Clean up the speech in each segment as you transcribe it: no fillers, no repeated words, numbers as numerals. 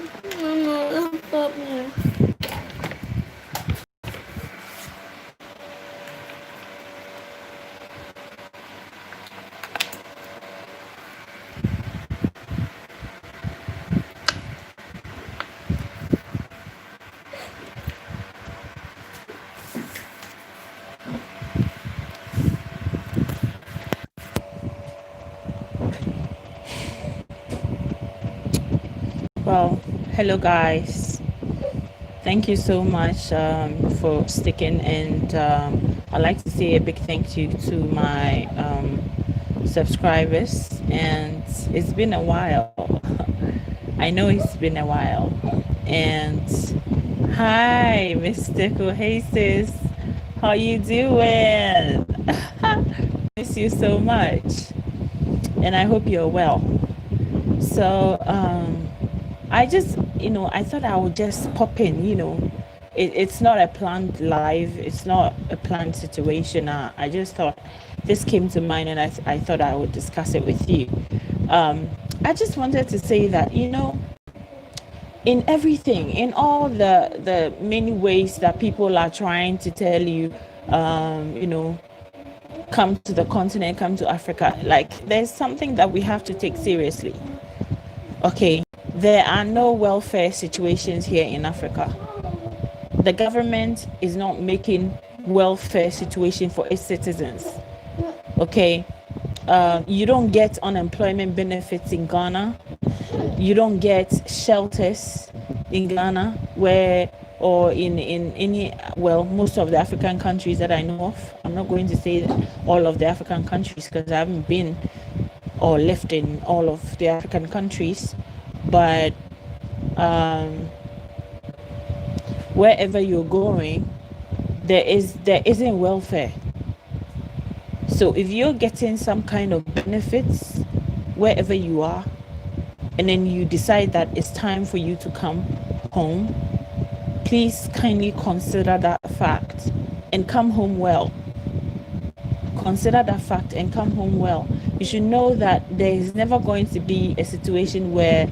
Mama, laptop niya. Well, hello guys. Thank you so much for sticking, and I'd like to say a big thank you to my subscribers. And it's been a while. I know it's been a while. And hi, Mr. Cohesive. How you doing? Miss you so much, and I hope you're well. So I just, I thought I would just pop in. It's not a planned live. It's not a planned situation. I just thought this came to mind, and I thought I would discuss it with you. I just wanted to say that, in everything, in all the many ways that people are trying to tell you, come to the continent, come to Africa, like there's something that we have to take seriously. Okay, there are no welfare situations here in Africa. The government is not making welfare situation for its citizens. Okay, you don't get unemployment benefits in Ghana. You don't get shelters in Ghana, where or in any, well, most of the African countries that I know of. I'm not going to say all of the African countries because I haven't been or lived in all of the African countries, but wherever you're going, there isn't welfare. So if you're getting some kind of benefits wherever you are, and then you decide that it's time for you to come home, please kindly consider that fact and come home well. Consider that fact and come home well. You should know that there is never going to be a situation where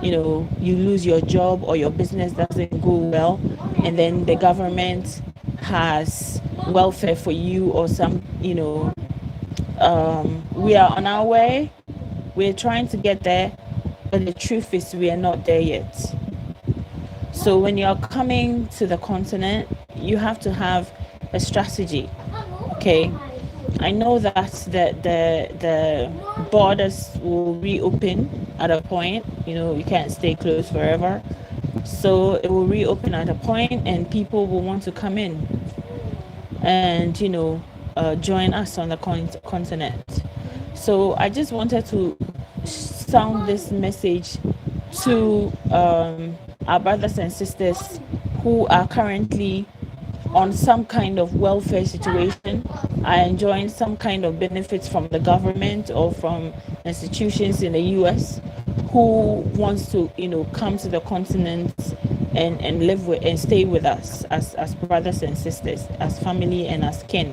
you lose your job or your business doesn't go well, and then the government has welfare for you or some, we are on our way. We're trying to get there, but the truth is we are not there yet. So when you're coming to the continent, you have to have a strategy. Okay, I know that the borders will reopen at a point. You can't stay closed forever, so it will reopen at a point, and people will want to come in and join us on the continent. So I just wanted to sound this message to our brothers and sisters who are currently on some kind of welfare situation, are enjoying some kind of benefits from the government or from institutions in the US, who wants to come to the continent and live with and stay with us as brothers and sisters, as family and as kin.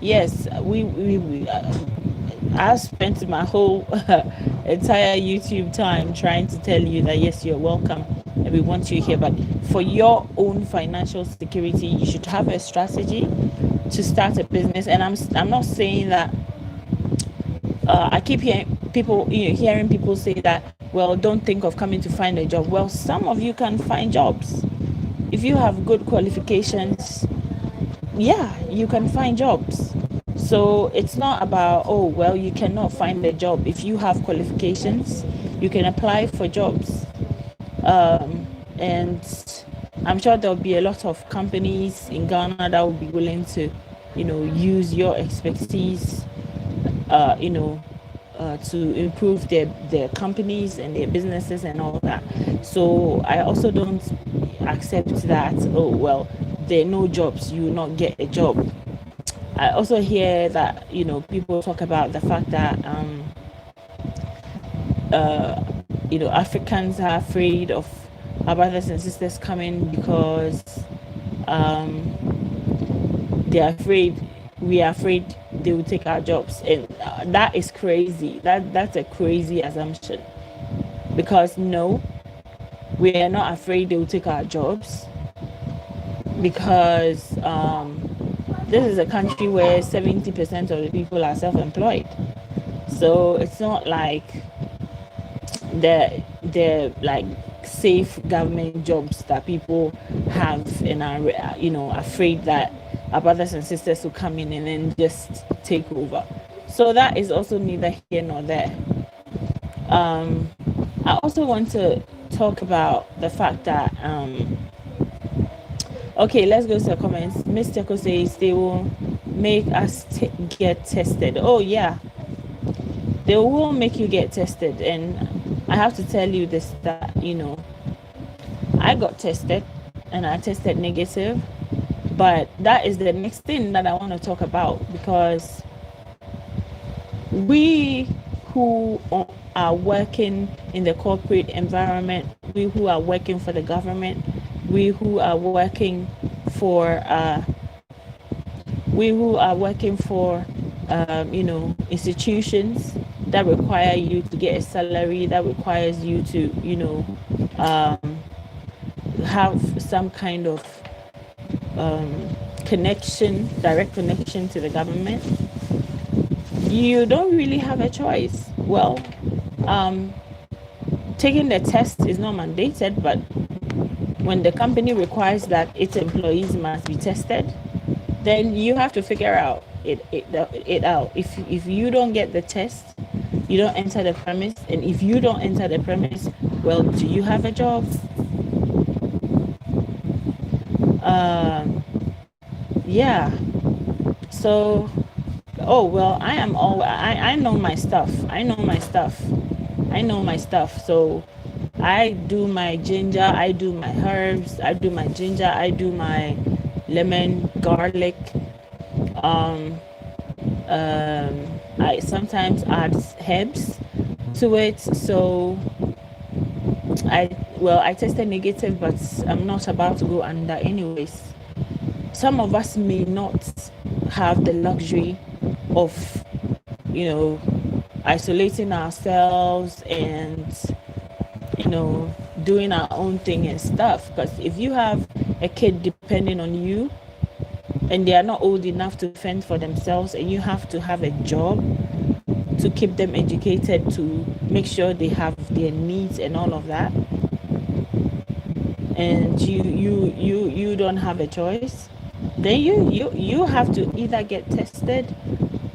Yes, we I spent my whole entire YouTube time trying to tell you that yes, you're welcome and we want you here. But for your own financial security, you should have a strategy to start a business. And I'm not saying that. I keep hearing people say that, well, don't think of coming to find a job. Well, some of you can find jobs if you have good qualifications. Yeah, you can find jobs. So it's not about, oh, well, you cannot find a job. If you have qualifications, you can apply for jobs. And I'm sure there'll be a lot of companies in Ghana that will be willing to, use your expertise, to improve their companies and their businesses and all that. So I also don't accept that, oh, well, there are no jobs, you will not get a job. I also hear that people talk about the fact that Africans are afraid of our brothers and sisters coming because they're afraid, we are afraid they will take our jobs, and that is crazy. That's a crazy assumption. because no, we are not afraid they will take our jobs, because this is a country where 70% of the people are self-employed. So it's not like they're like safe government jobs that people have and are, afraid that our brothers and sisters will come in and then just take over. So that is also neither here nor there. I also want to talk about the fact that okay, let's go to the comments. Mr. Ko says they will make us get tested. Oh yeah, they will make you get tested. And I have to tell you this, that I got tested and I tested negative, but that is the next thing that I want to talk about, because we who are working in the corporate environment, we who are working for the government, we who are working for institutions that require you to get a salary, that requires you to have some kind of direct connection to the government. You don't really have a choice. Well, taking the test is not mandated, but when the company requires that its employees must be tested, then you have to figure out it out. If you don't get the test, you don't enter the premise, and if you don't enter the premise, well, do you have a job? Yeah. So, oh well, I know my stuff. So I do my ginger, I do my herbs, I do my ginger, I do my lemon, garlic. I sometimes add herbs to it. So I tested negative, but I'm not about to go under anyways. Some of us may not have the luxury of isolating ourselves and doing our own thing and stuff, because if you have a kid depending on you and they are not old enough to fend for themselves, and you have to have a job to keep them educated, to make sure they have their needs and all of that, and you don't have a choice, then you have to either get tested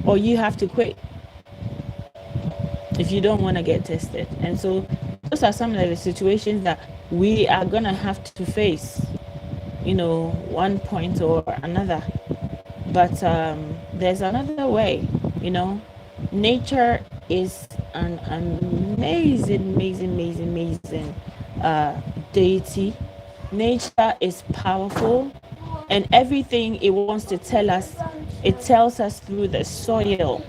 or you have to quit if you don't want to get tested. And so those are some of the situations that we are gonna have to face, one point or another. But there's another way. Nature is an amazing deity. Nature is powerful, and everything it wants to tell us, it tells us through the soil.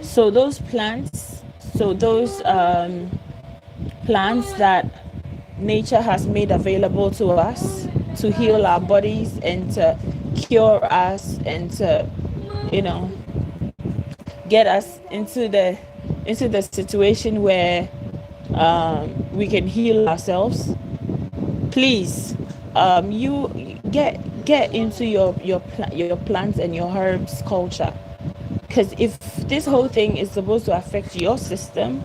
So those plants that nature has made available to us to heal our bodies and to cure us and to get us into the situation where we can heal ourselves. Please, you get into your plants and your herbs culture, because if this whole thing is supposed to affect your system,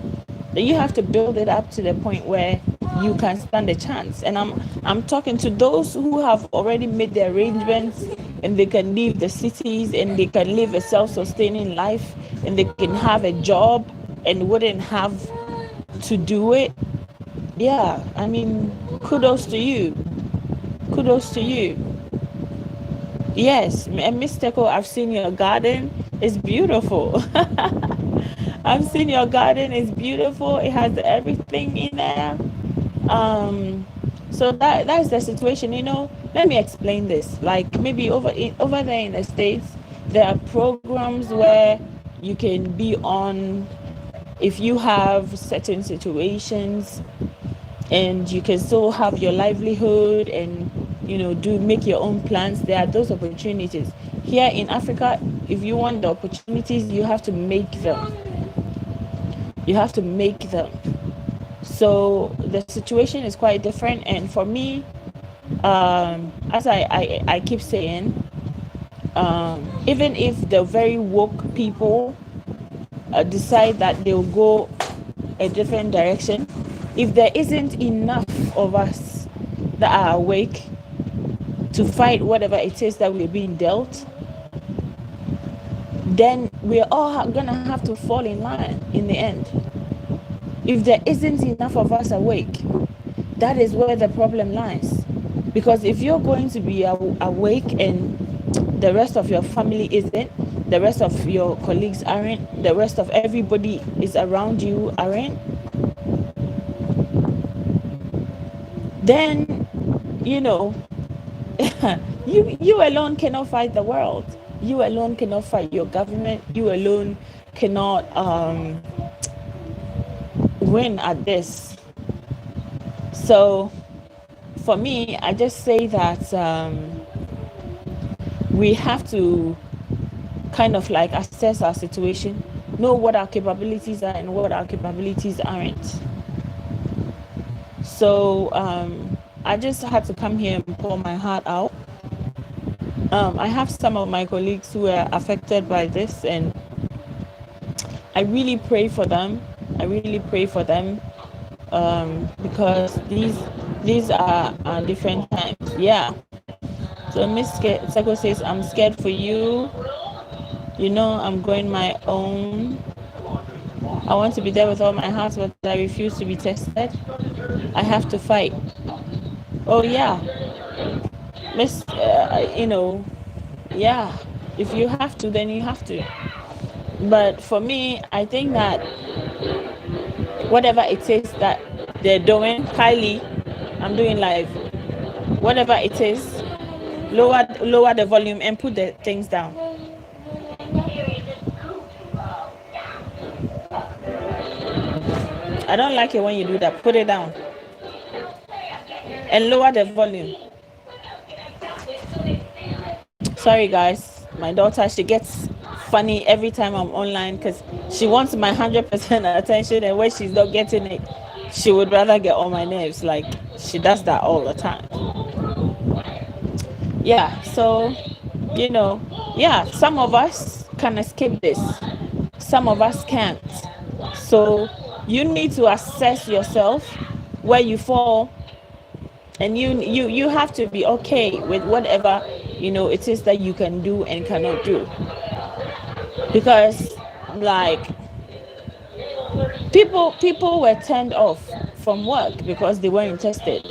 then you have to build it up to the point where you can stand a chance. And I'm talking to those who have already made the arrangements, and they can leave the cities and they can live a self-sustaining life, and they can have a job and wouldn't have to do it. Yeah, I mean, kudos to you. Yes, and Miss Teko, I've seen your garden. It's beautiful. I've seen your garden. It's beautiful. It has everything in there. So that's the situation. Let me explain this. Like maybe over there in the States, there are programs where you can be on if you have certain situations, and you can still have your livelihood and make your own plans. There are those opportunities. Here in Africa, if you want the opportunities, you have to make them. So the situation is quite different. And for me, as I keep saying, even if the very woke people decide that they'll go a different direction, if there isn't enough of us that are awake to fight whatever it is that we're being dealt, then we're all gonna have to fall in line in the end. If there isn't enough of us awake, that is where the problem lies. Because if you're going to be awake and the rest of your family isn't, the rest of your colleagues aren't, the rest of everybody is around you aren't, then, you know, you alone cannot fight the world. You alone cannot fight your government. You alone cannot win at this. So for me, I just say that we have to kind of like assess our situation, know what our capabilities are and what our capabilities aren't. So I just had to come here and pour my heart out. I have some of my colleagues who are affected by this, and I really pray for them. I really pray for them because these are different times. Yeah. So Miss Seko says, I'm scared for you. You know, I'm going my own. I want to be there with all my heart, but I refuse to be tested. I have to fight. Oh, yeah. Miss, you know, yeah. If you have to, then you have to. But for me, I think that whatever it is that they're doing, Kylie, I'm doing live. Whatever it is, lower the volume and put the things down. I don't like it when you do that. Put it down and lower the volume. Sorry guys, my daughter, she gets funny every time I'm online because she wants my 100% attention, and when she's not getting it, she would rather get on my nerves. Like, she does that all the time. Yeah, so, you know, yeah, some of us can escape this, some of us can't. So you need to assess yourself where you fall, and you have to be okay with whatever, you know, it is that you can do and cannot do. Because like people were turned off from work because they weren't tested.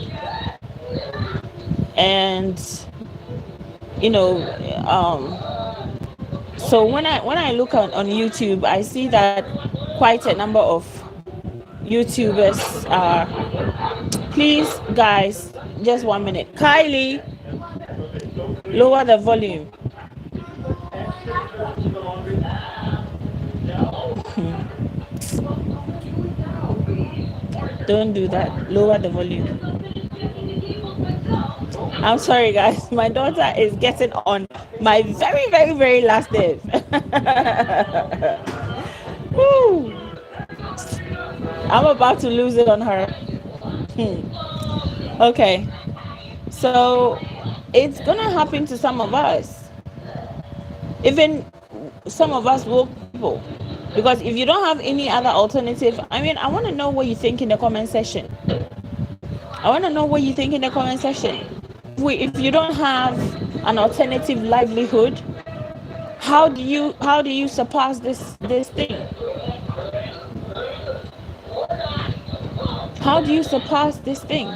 And you know, so when I look on YouTube, I see that quite a number of YouTubers are, please guys, just 1 minute. Kylie, lower the volume. Don't do that. Lower the volume. I'm sorry guys, my daughter is getting on my very very very last day. Woo. I'm about to lose it on her. Okay, so it's gonna happen to some of us, even some of us woke people, because if you don't have any other alternative, I mean, I want to know what you think in the comment section. I want to know what you think in the comment section. If you don't have an alternative livelihood, how do you surpass this thing? How do you surpass this thing?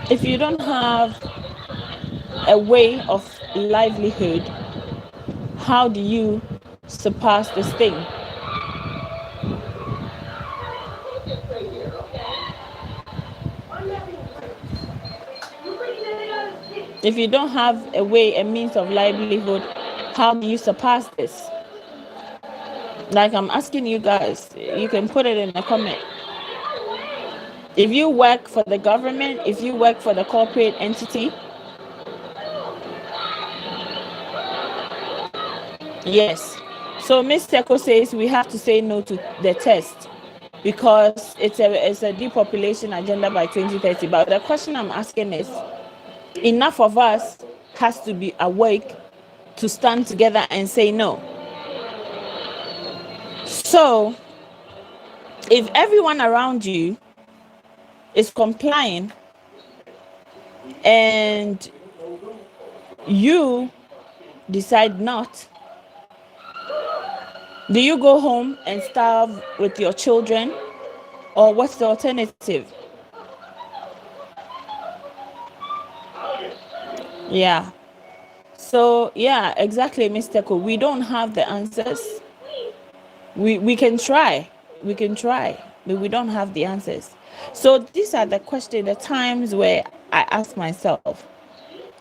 If you don't have a way of livelihood, how do you surpass this thing? If you don't have a way, a means of livelihood, how do you surpass this? Like, I'm asking you guys, you can put it in the comment. If you work for the government, if you work for the corporate entity, Yes. So Ms. Teko says we have to say no to the test because it's a depopulation agenda by 2030. But the question I'm asking is, enough of us has to be awake to stand together and say no. So if everyone around you is complying and you decide not, do you go home and starve with your children, or what's the alternative? Yeah. So yeah, exactly, Mr. Ko. We don't have the answers. We can try. We can try, but we don't have the answers. So these are the questions, the times where I ask myself,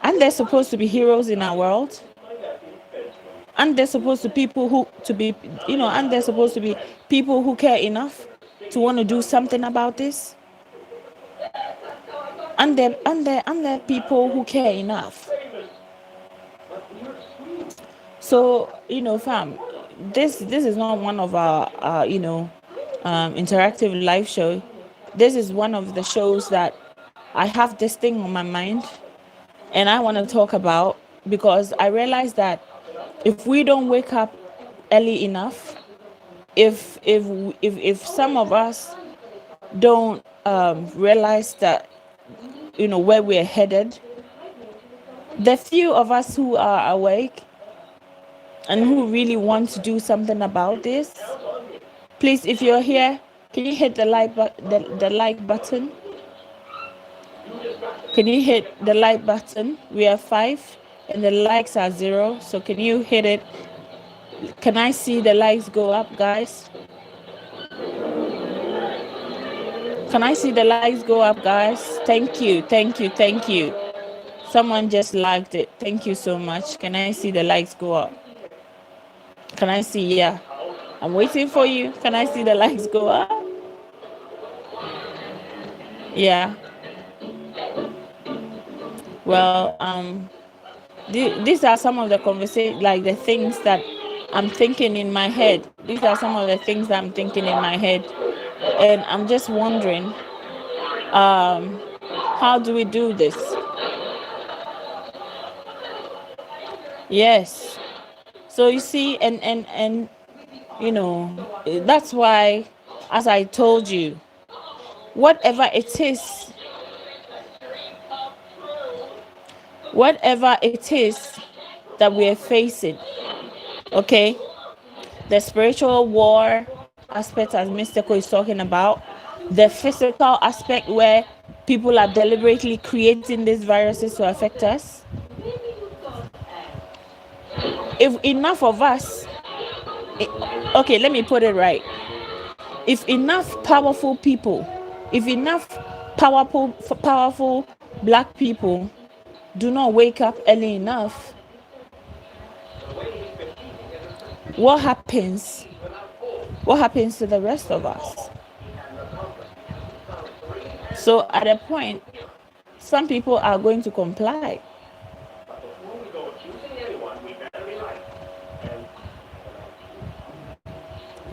aren't there supposed to be heroes in our world? Aren't there supposed to people who to be, aren't there supposed to be people who care enough to want to do something about this? And there people who care enough. So fam, this is not one of our interactive live show. This is one of the shows that I have this thing on my mind and I want to talk about, because I realize that if we don't wake up early enough, if some of us don't realize that where we're headed, the few of us who are awake and who really want to do something about this, please, if you're here, can you hit the the like button? Can you hit the like button? We are 5 and the likes are 0. So can you hit it? Can I see the likes go up, guys? Can I see the likes go up, guys? Thank you, thank you, thank you. Someone just liked it. Thank you so much. Can I see the likes go up? Can I see? Yeah. I'm waiting for you. Can I see the likes go up? Yeah. Well, these are some of the conversation, like the things that I'm thinking in my head. These are some of the things that I'm thinking in my head, and I'm just wondering, how do we do this? Yes. So you see, and that's why, as I told you, whatever it is that we are facing, okay, the spiritual war aspect, as Mr. Ko is talking about, the physical aspect where people are deliberately creating these viruses to affect us. If enough of us, okay, let me put it right. If enough powerful people, if enough powerful black people do not wake up early enough, what happens? What happens to the rest of us? So at a point, some people are going to comply.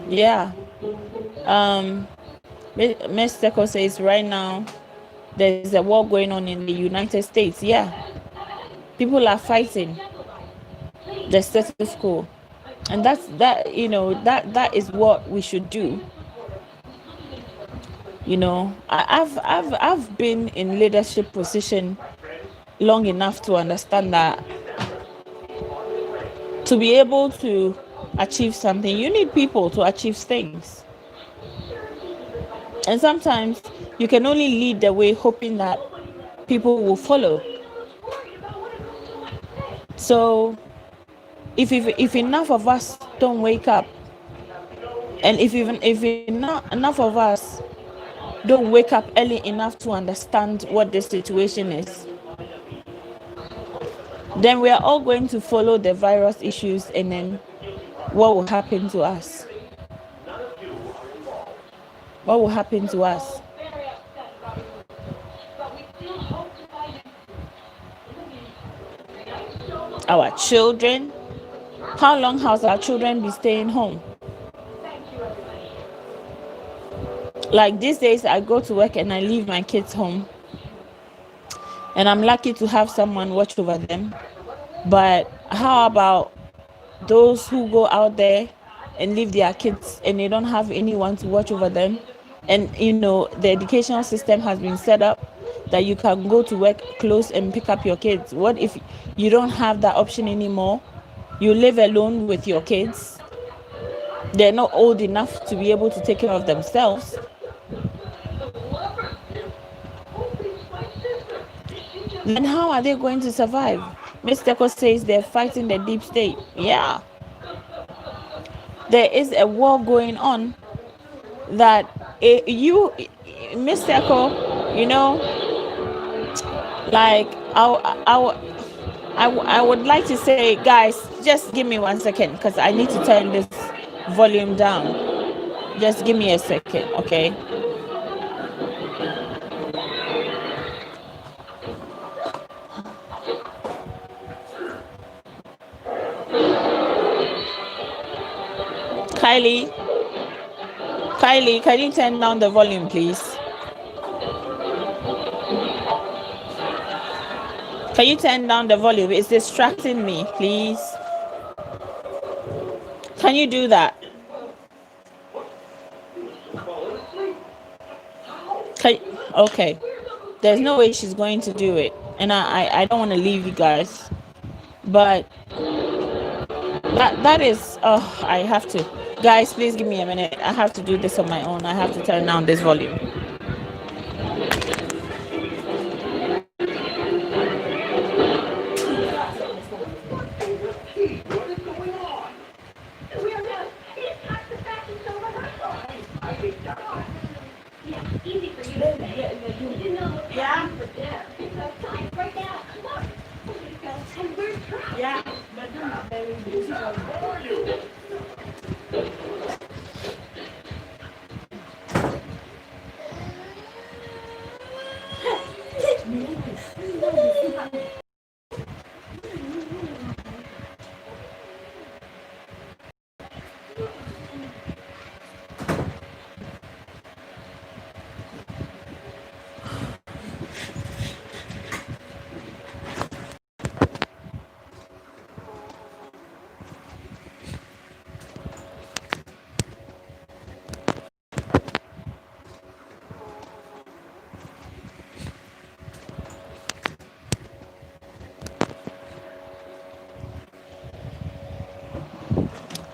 Yeah. Ms. Teko says right now there's a war going on in the United States. Yeah. People are fighting the status quo. And that is what we should do. I've been in leadership position long enough to understand that to be able to achieve something, you need people to achieve things. And sometimes you can only lead the way hoping that people will follow. So if enough of us don't wake up, and if enough of us don't wake up early enough to understand what the situation is, then we are all going to follow the virus issues, and then what will happen to us? What will happen to us? Our children, How long has our children been staying home? Like these days, I go to work and I leave my kids home. And I'm lucky to have someone watch over them. But how about those who go out there and leave their kids and they don't have anyone to watch over them? And the educational system has been set up that you can go to work, close, and pick up your kids. What if you don't have that option anymore? You live alone with your kids. They're not old enough to be able to take care of themselves. Then how are they going to survive? Mr. Ko says they're fighting the deep state. Yeah. There is a war going on that Mr. Ko, like I would like to say, guys, just give me 1 second because I need to turn this volume down. Just give me a second, okay? Kylie, can you turn down the volume, please? Can you turn down the volume? It's distracting me, please. Can you do that? Okay. There's no way she's going to do it. And I don't want to leave you guys. But that is, I have to. Guys, please give me a minute. I have to do this on my own. I have to turn down this volume.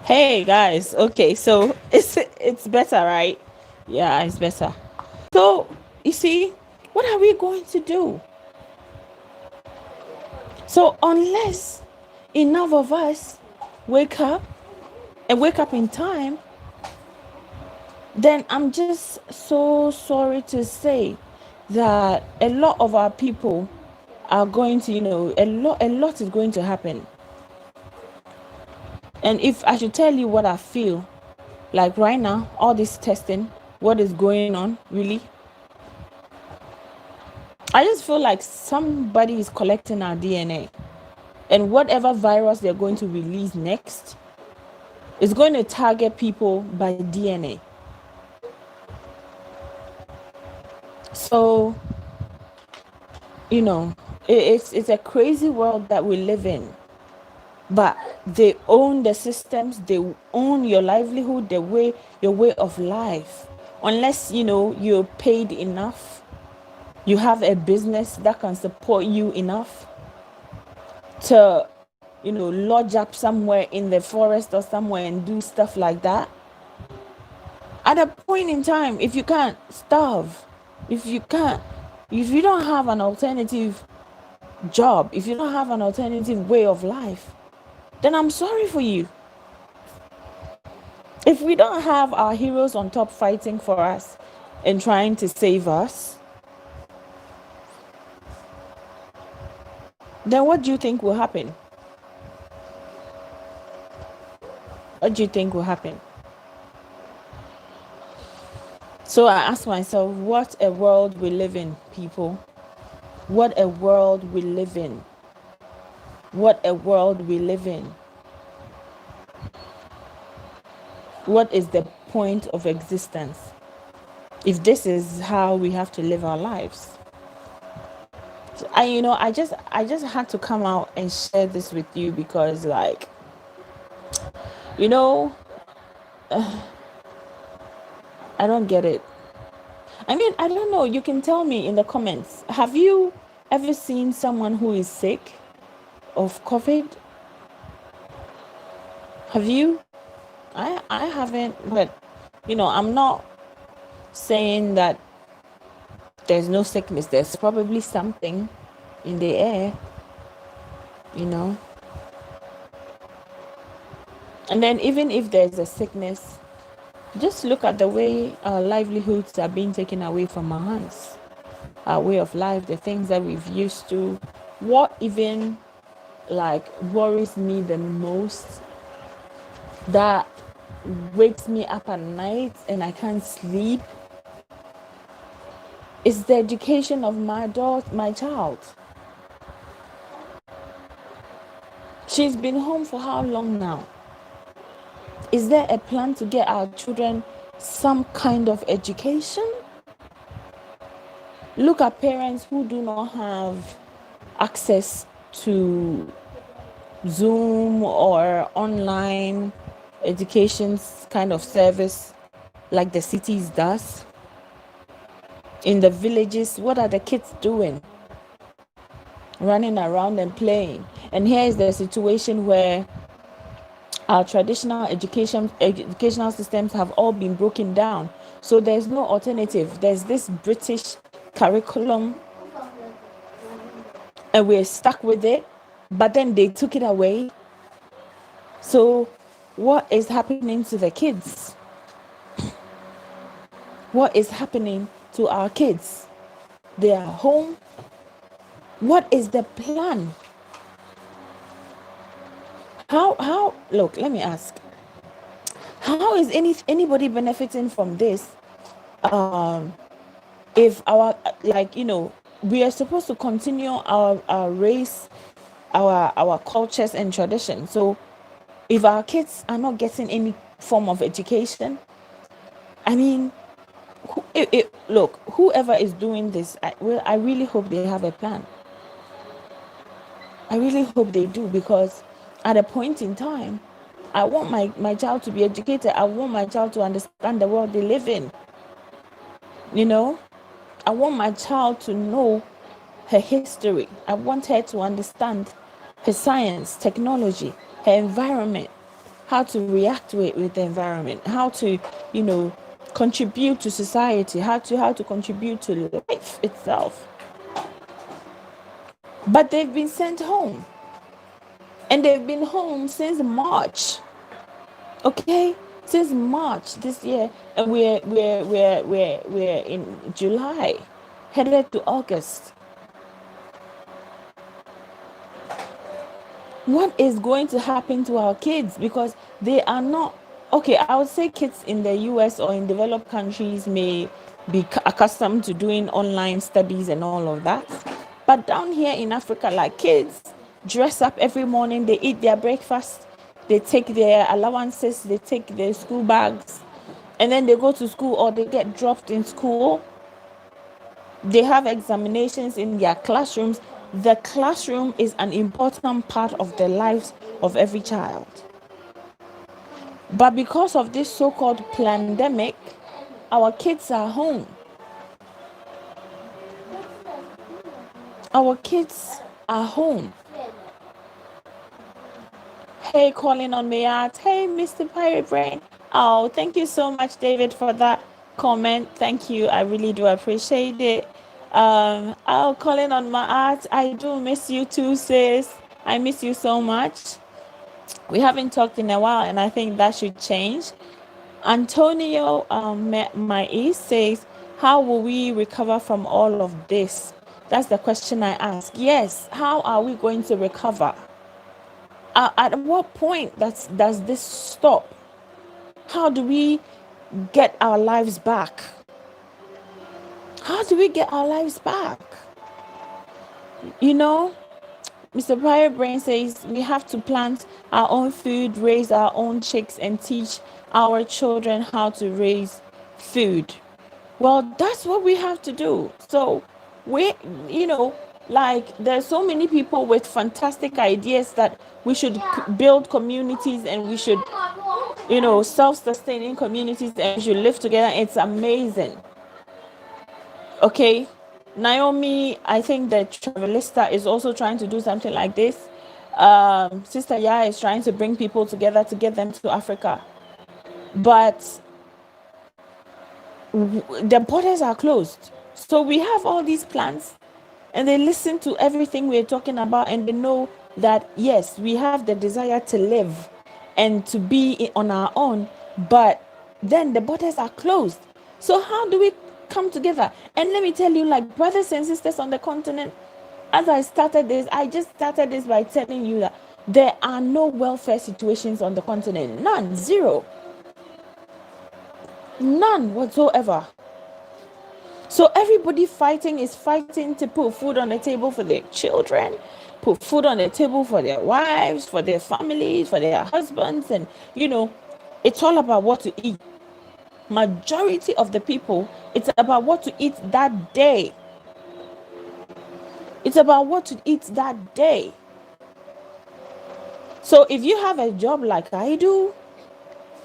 Hey guys, okay, so it's better, right? Yeah, it's better. So you see, what are we going to do? So unless enough of us wake up and wake up in time, then I'm just so sorry to say that a lot of our people are going to, a lot is going to happen. And if I should tell you what I feel, like right now, all this testing, what is going on, really? I just feel like somebody is collecting our DNA. And whatever virus they're going to release next is going to target people by DNA. So, it's a crazy world that we live in. But they own the systems, they own your livelihood, your way of life. Unless, you're paid enough, you have a business that can support you enough to, lodge up somewhere in the forest or somewhere and do stuff like that. At a point in time, if you can't starve, if you don't have an alternative job, if you don't have an alternative way of life, then I'm sorry for you. If we don't have our heroes on top fighting for us and trying to save us, then what do you think will happen? What do you think will happen? So I ask myself, what a world we live in, people. What a world we live in. What a world we live in. What is the point of existence if this is how we have to live our lives? I just had to come out and share this with you because, like, you know, I don't get it. I mean, I don't know. You can tell me in the comments. Have you ever seen someone who is sick of COVID? Have you? I haven't, but I'm not saying that there's no sickness. There's probably something in the air, you know. And then even if there's a sickness, just look at the way our livelihoods are being taken away from our hands, our way of life, the things that we've used to. What even worries me the most, that wakes me up at night and I can't sleep, is the education of my child. She's been home for how long now? Is there a plan to get our children some kind of education? Look at parents who do not have access to Zoom or online education kind of service like the cities does. In the villages, what are the kids doing? Running around and playing. And here is the situation where our traditional educational systems have all been broken down. So there's no alternative. There's this British curriculum and we're stuck with it, but then they took it away. So what is happening to the kids? What is happening to our kids? They are home. What is the plan? How look, let me ask. How is anybody benefiting from this? If our we are supposed to continue our race, our cultures and traditions. So if our kids are not getting any form of education, I mean, look, whoever is doing this, I really hope they have a plan. I really hope they do, because at a point in time, I want my child to be educated. I want my child to understand the world they live in. I want my child to know her history. I want her to understand her science, technology, her environment, how to react with the environment, how to, contribute to society, how to contribute to life itself. But they've been sent home. And they've been home since March. Okay? Since March this year. And we're in July, headed to August. What is going to happen to our kids? Because they are not, okay, I would say kids in the US or in developed countries may be accustomed to doing online studies and all of that. But down here in Africa, like, kids dress up every morning, they eat their breakfast, they take their allowances, they take their school bags, and then they go to school or they get dropped in school. They have examinations in their classrooms. The classroom is an important part of the lives of every child. But because of this so-called pandemic, our kids are home. Our kids are home. Hey, calling on me out. Hey, Mr. Pirate Brain. Oh, thank you so much, David, for that comment. Thank you. I really do appreciate it. Calling on my art. I do miss you too, sis. I miss you so much. We haven't talked in a while, and I think that should change. Antonio Mais says, how will we recover from all of this? That's the question I ask. Yes, how are we going to recover? At what point does this stop? How do we get our lives back? How do we get our lives back? Mr. Prior Brain says we have to plant our own food, raise our own chicks, and teach our children how to raise food. Well, that's what we have to do. So we, like there's so many people with fantastic ideas that we should build communities, and we should, self-sustaining communities, and we should live together. It's amazing. Okay. Naomi, I think the Travelista is also trying to do something like this. Sister Ya is trying to bring people together to get them to Africa. But the borders are closed. So we have all these plans, and they listen to everything we're talking about, and they know that, yes, we have the desire to live and to be on our own, but then the borders are closed. So how do we come together? And let me tell you, like brothers and sisters on the continent, as I just started this by telling you that there are no welfare situations on the continent. None. Zero. None whatsoever. So everybody is fighting to put food on the table for their children, put food on the table for their wives, for their families, for their husbands. And, it's all about what to eat. Majority of the people, it's about what to eat that day. It's about what to eat that day. So if you have a job like I do,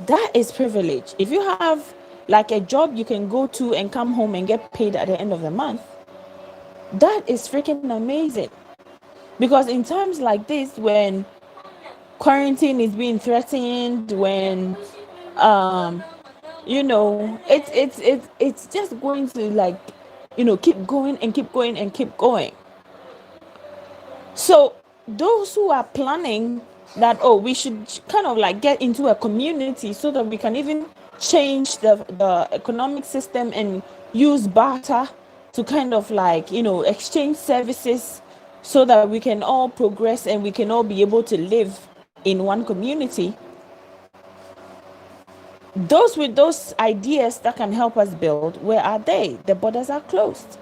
that is privilege. If you have like a job you can go to and come home and get paid at the end of the month, that is freaking amazing. Because in times like this, when quarantine is being threatened, when it's just going to, like, keep going and keep going and keep going. So those who are planning that, we should kind of like get into a community so that we can even change the economic system and use barter to kind of like, exchange services so that we can all progress and we can all be able to live in one community. Those with those ideas that can help us build, where are they? The borders are closed.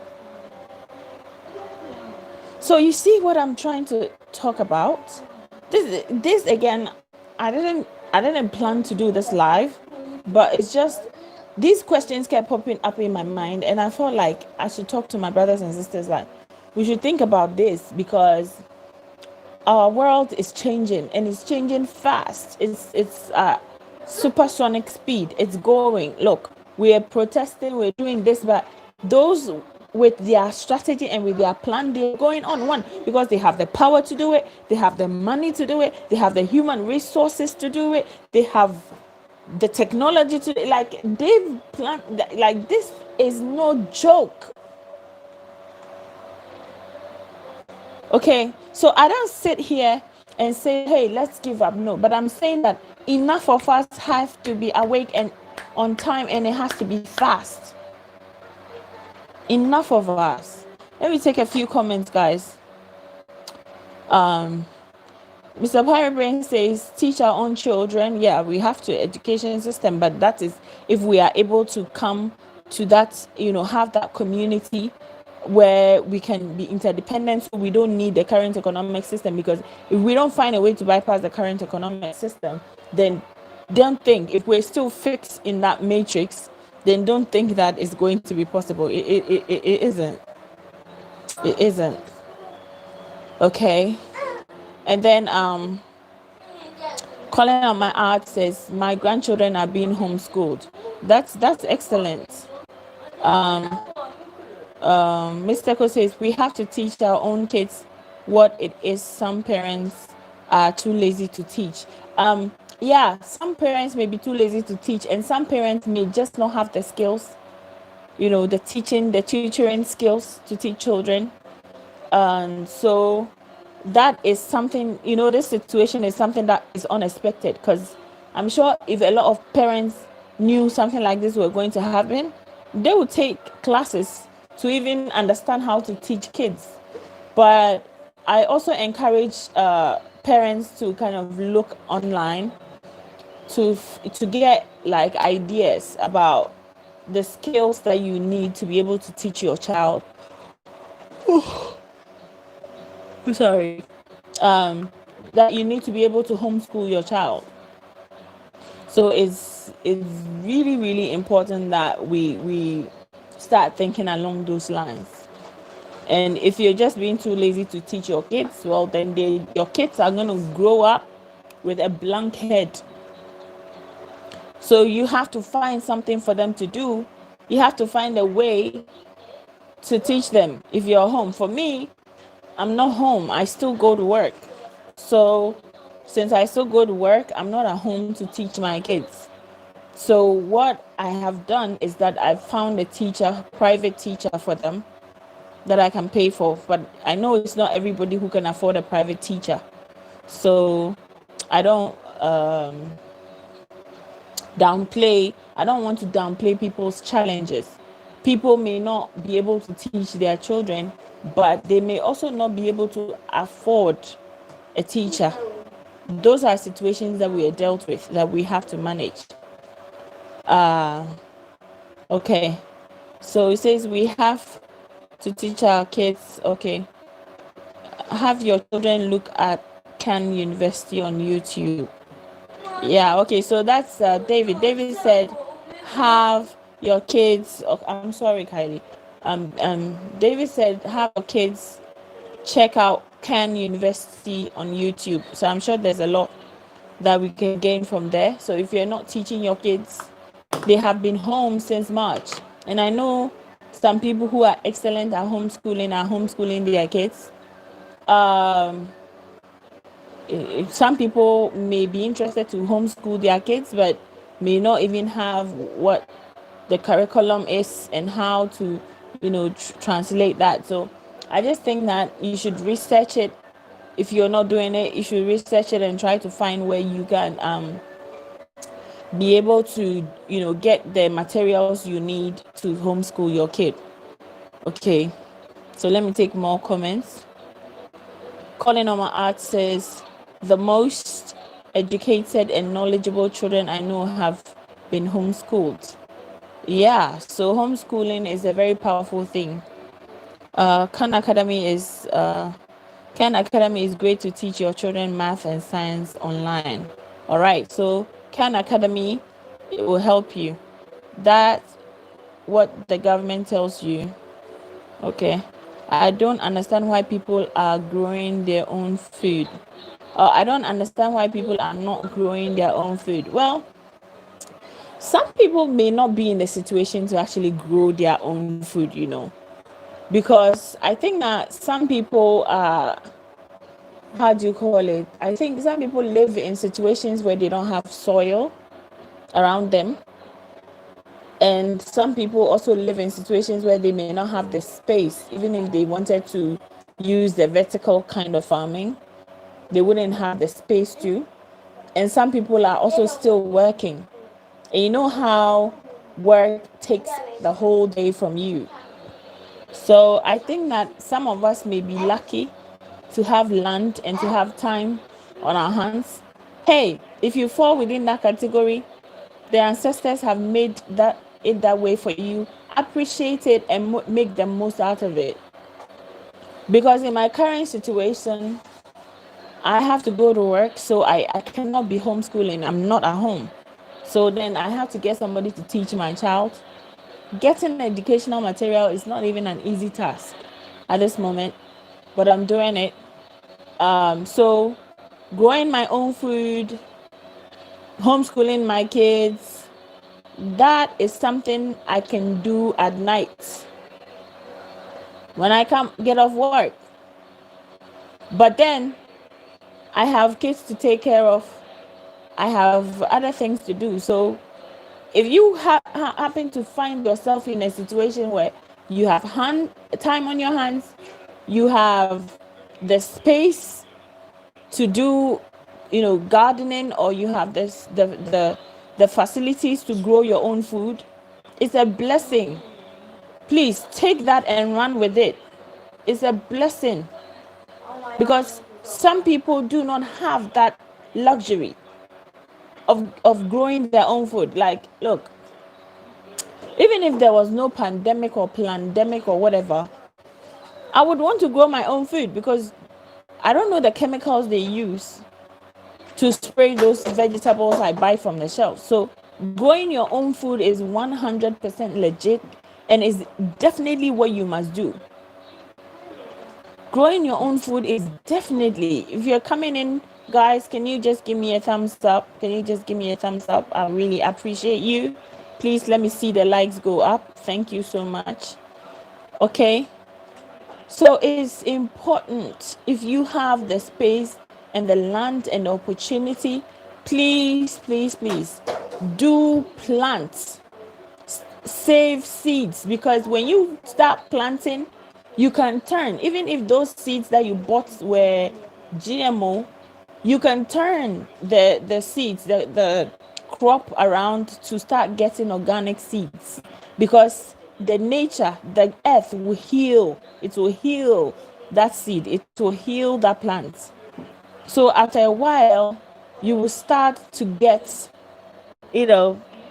So you see what I'm trying to talk about? This again, I didn't plan to do this live, but it's just these questions kept popping up in my mind, and I felt like I should talk to my brothers and sisters, like we should think about this, because our world is changing, and it's changing fast. It's supersonic speed. It's going. Look, we are protesting, we're doing this, but those with their strategy and with their plan, they're going on one, because they have the power to do it, they have the money to do it, they have the human resources to do it, they have the technology to, like, they've planned. Like, this is no joke. Okay, so I don't sit here and say, hey, let's give up. No, but I'm saying that enough of us have to be awake and on time, and it has to be fast. Enough of us. Let me take a few comments, guys. Mr. Pyrebrain says, teach our own children. Yeah, we have to education system, but that is if we are able to come to that, have that community where we can be interdependent, so we don't need the current economic system. Because if we don't find a way to bypass the current economic system, then don't think, if we're still fixed in that matrix, then don't think that it's going to be possible. It isn't. It isn't. Okay. And then Colin on my art says, my grandchildren are being homeschooled. That's excellent. Mr. Ko says, we have to teach our own kids what it is. Some parents are too lazy to teach. Yeah, some parents may be too lazy to teach, and some parents may just not have the skills, the tutoring skills to teach children. And so that is something, this situation is something that is unexpected, because I'm sure if a lot of parents knew something like this were going to happen, they would take classes to even understand how to teach kids. But I also encourage parents to kind of look online to get like ideas about the skills that you need to be able to teach your child. Sorry. That you need to be able to homeschool your child. So it's really, really important that we start thinking along those lines. And if you're just being too lazy to teach your kids, well, then your kids are going to grow up with a blank head. So you have to find something for them to do. You have to find a way to teach them if you're home. For me, I'm not home. I still go to work. So since I still go to work, I'm not at home to teach my kids. So what I have done is that I've found a teacher, private teacher for them that I can pay for. But I know it's not everybody who can afford a private teacher. So I don't I don't want to downplay people's challenges. People may not be able to teach their children, but they may also not be able to afford a teacher. Those are situations that we are dealt with that we have to manage. Okay. So it says we have to teach our kids, okay, have your children look at Khan University on YouTube. Yeah, okay, so that's David. David said, have your kids. Oh, I'm sorry, Kylie. David said, have your kids check out Khan University on YouTube. So I'm sure there's a lot that we can gain from there. So if you're not teaching your kids, they have been home since March, and I know some people who are excellent at homeschooling their kids. Some people may be interested to homeschool their kids, but may not even have what the curriculum is and how to, translate that. So I just think that you should research it. If you're not doing it, you should research it and try to find where you can be able to, get the materials you need to homeschool your kid. Okay, so let me take more comments. Colin Omar Art says, the most educated and knowledgeable children I know have been homeschooled. Yeah, so homeschooling is a very powerful thing. Khan Academy is great to teach your children math and science online. All right, so Khan Academy, it will help you. That's what the government tells you. Okay, I don't understand why people are growing their own food. I don't understand why people are not growing their own food. Well, some people may not be in the situation to actually grow their own food, because I think that some people are, how do you call it? I think some people live in situations where they don't have soil around them. And some people also live in situations where they may not have the space, even if they wanted to use the vertical kind of farming, they wouldn't have the space to. And some people are also still working. And you know how work takes the whole day from you. So I think that some of us may be lucky to have land and to have time on our hands. Hey, if you fall within that category, the ancestors have made that way for you. Appreciate it and make the most out of it. Because in my current situation, I have to go to work, so I cannot be homeschooling. I'm not at home. So then I have to get somebody to teach my child. Getting educational material is not even an easy task at this moment, but I'm doing it. So growing my own food, homeschooling my kids, that is something I can do at night when I come get off work. But then I have kids to take care of. I have other things to do. So if you happen to find yourself in a situation where you have time on your hands, you have the space to do, gardening, or you have the facilities to grow your own food, it's a blessing. Please take that and run with it. It's a blessing, because some people do not have that luxury of growing their own food. Like, look, even if there was no pandemic or plandemic or whatever, I would want to grow my own food, because I don't know the chemicals they use to spray those vegetables I buy from the shelf. So growing your own food is 100% legit and is definitely what you must do. Growing your own food is definitely, if you're coming in, guys, can you just give me a thumbs up? Can you just give me a thumbs up? I really appreciate you. Please let me see the likes go up. Thank you so much. Okay. So it's important, if you have the space and the land and the opportunity, please, please, please do plant, save seeds, because when you start planting, you can turn, even if those seeds that you bought were GMO, you can turn the seeds, the crop around to start getting organic seeds, because the nature, the earth will heal. It will heal that seed. It will heal that plant. So after a while, you will start to get,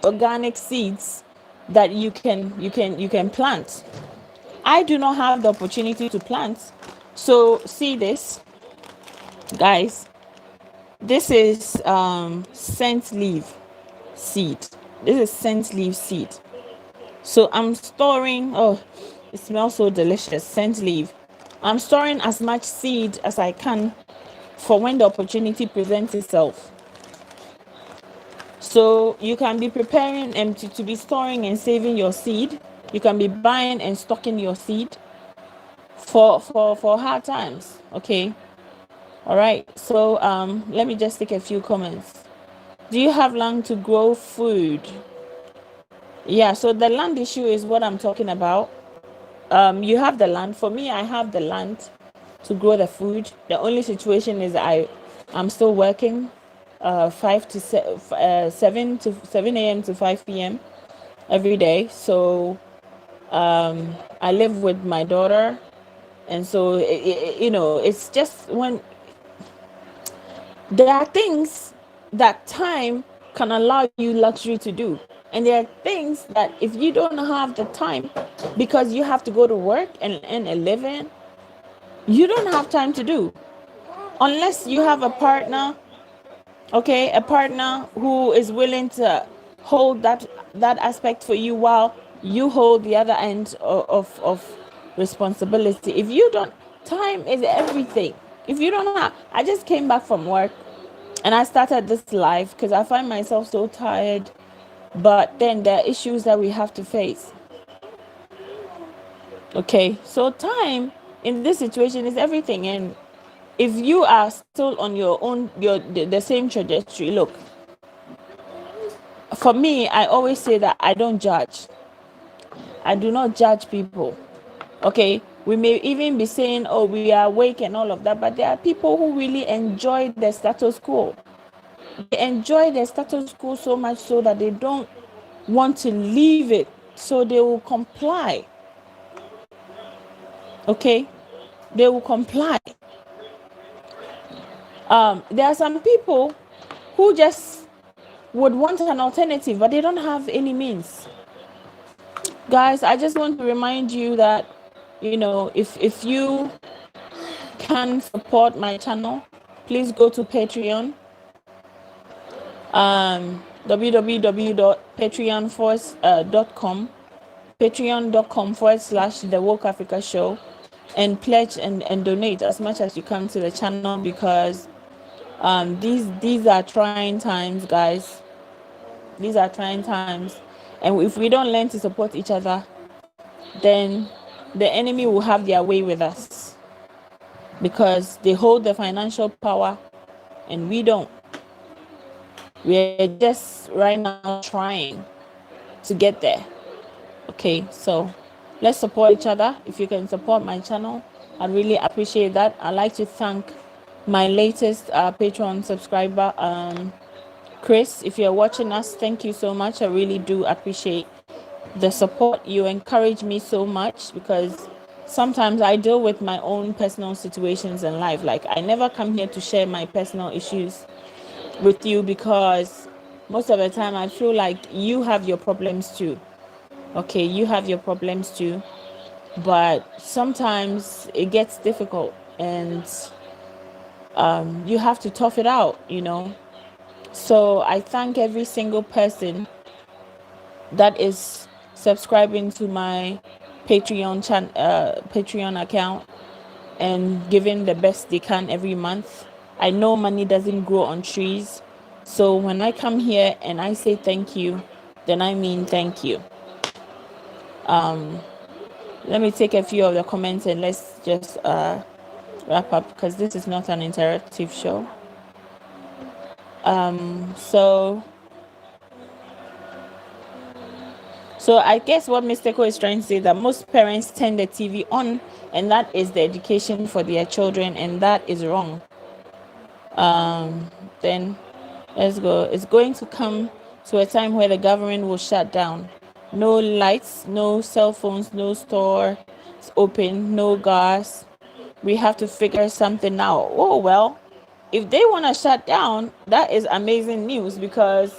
organic seeds that you can plant. I do not have the opportunity to plant. So see this, guys. This is scent leaf seed. This is scent leaf seed. So I'm storing, it smells so delicious, scent leaf. I'm storing as much seed as I can for when the opportunity presents itself. So you can be preparing and to be storing and saving your seed. You can be buying and stocking your seed for hard times. Okay. All right. So let me just take a few comments. Do you have land to grow food? Yeah, so the land issue is what I'm talking about. You have the land. For me, I have the land to grow the food. The only situation is I'm still working 7 a.m. to 5 p.m. every day. So I live with my daughter, and so it's just when there are things that time can allow you luxury to do, and there are things that if you don't have the time because you have to go to work and earn a living, you don't have time to do, unless you have a partner. Okay, a partner who is willing to hold that aspect for you while you hold the other end of responsibility. If you don't, time is everything. If you don't have, I just came back from work and I started this live because I find myself so tired, but then there are issues that we have to face. Okay, so time in this situation is everything. And if you are still on your own, the same trajectory, look, for me, I always say that I don't judge. I do not judge people. Okay, we may even be saying, oh, we are awake and all of that, but there are people who really enjoy the status quo. They enjoy the status quo so much so that they don't want to leave it, so they will comply. Okay, they will comply. There are some people who just would want an alternative, but they don't have any means. Guys, I just want to remind you that, if you can support my channel, please go to Patreon. www.patreon.com patreon.com/The Woke Africa Show, and pledge and donate as much as you can to the channel, because these are trying times, guys. These are trying times, and if we don't learn to support each other, then the enemy will have their way with us, because they hold the financial power and we don't. We're just right now trying to get there. Okay, so let's support each other. If you can support my channel, I'd really appreciate that. I'd like to thank my latest Patreon subscriber, Chris. If you're watching us, thank you so much. I really do appreciate the support. You encourage me so much, because sometimes I deal with my own personal situations in life. Like, I never come here to share my personal issues with you, because most of the time I feel like you have your problems too. Okay, you have your problems too, but sometimes it gets difficult, and You have to tough it out, So I thank every single person that is subscribing to my Patreon account and giving the best they can every month. I know money doesn't grow on trees. So when I come here and I say thank you, then I mean thank you. Let me take a few of the comments and let's just wrap up because this is not an interactive show. So I guess what Mr. Ko is trying to say that most parents turn the TV on and that is the education for their children and that is wrong. Then let's go. It's going to come to a time where the government will shut down. No lights, no cell phones, no store open, no gas. We have to figure something out. Oh, well, if they want to shut down, that is amazing news because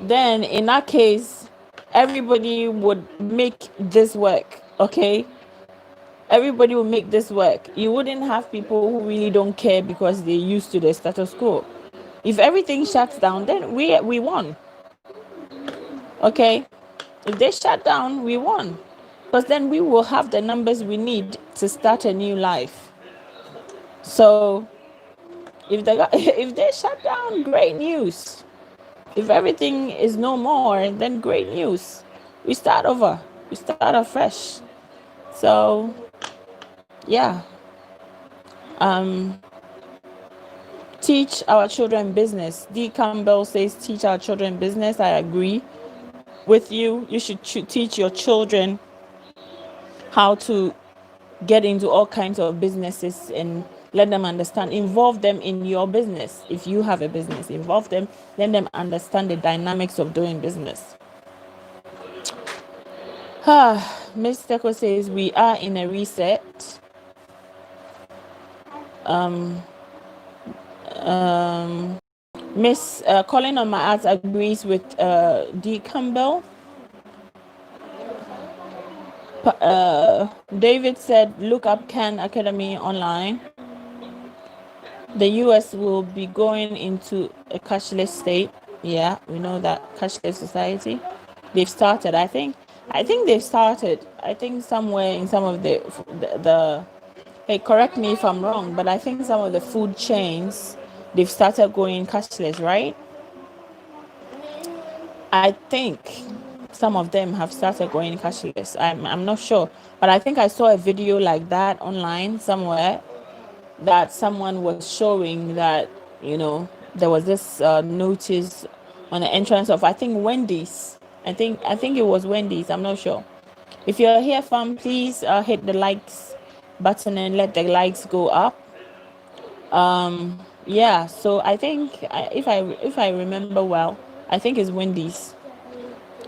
then in that case, everybody would make this work, okay? Everybody will make this work. You wouldn't have people who really don't care because they're used to the status quo. If everything shuts down, then we won. Okay? If they shut down, we won. Because then we will have the numbers we need to start a new life. So if they shut down, great news. If everything is no more, then great news. We start over. We start afresh. So yeah. Teach our children business. D. Campbell says teach our children business. I agree with you. You should teach your children how to get into all kinds of businesses and let them understand. Involve them in your business. If you have a business, involve them. Let them understand the dynamics of doing business. Ms. Teko says we are in a reset. Miss Colin on my ads agrees with D. Campbell. David said, look up Khan Academy online. The US will be going into a cashless state. Yeah, we know that cashless society. They've started, I think they've started. I think somewhere in some of the hey, correct me if I'm wrong, but I think some of the food chains, they've started going cashless, right? I think some of them have started going cashless. I'm not sure, but I think I saw a video like that online somewhere that someone was showing that there was this notice on the entrance of I think Wendy's. I think it was Wendy's. I'm not sure. If you're here, fam, please hit the likes button and let the likes go up. Yeah. So I think if I remember well, I think it's Wendy's.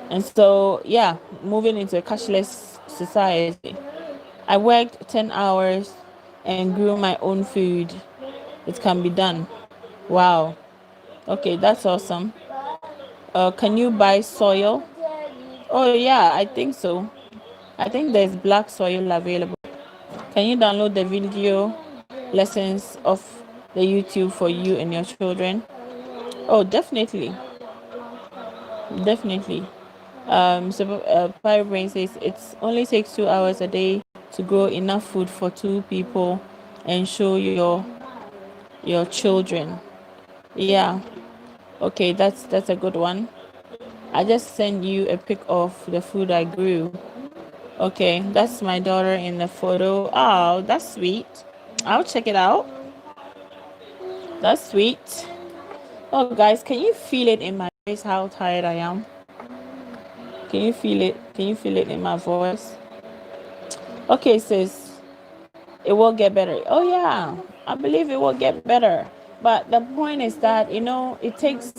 And so, yeah, moving into a cashless society. I worked 10 hours and grew my own food. It can be done. Wow. Okay, that's awesome. Can you buy soil? Oh, yeah, I think so. I think there's black soil available. Can you download the video lessons of the YouTube for you and your children? Oh, definitely. Definitely. Pirate Brain says it only takes 2 hours a day to grow enough food for 2 people and show your children. Yeah. Okay, that's a good one. I just sent you a pic of the food I grew. Okay, that's my daughter in the photo. Oh, that's sweet. I'll check it out. That's sweet. Oh, guys, can you feel it in my voice how tired I am? Can you feel it? Can you feel it in my voice? Okay, sis. It will get better. Oh, yeah. I believe it will get better. But the point is that, it takes...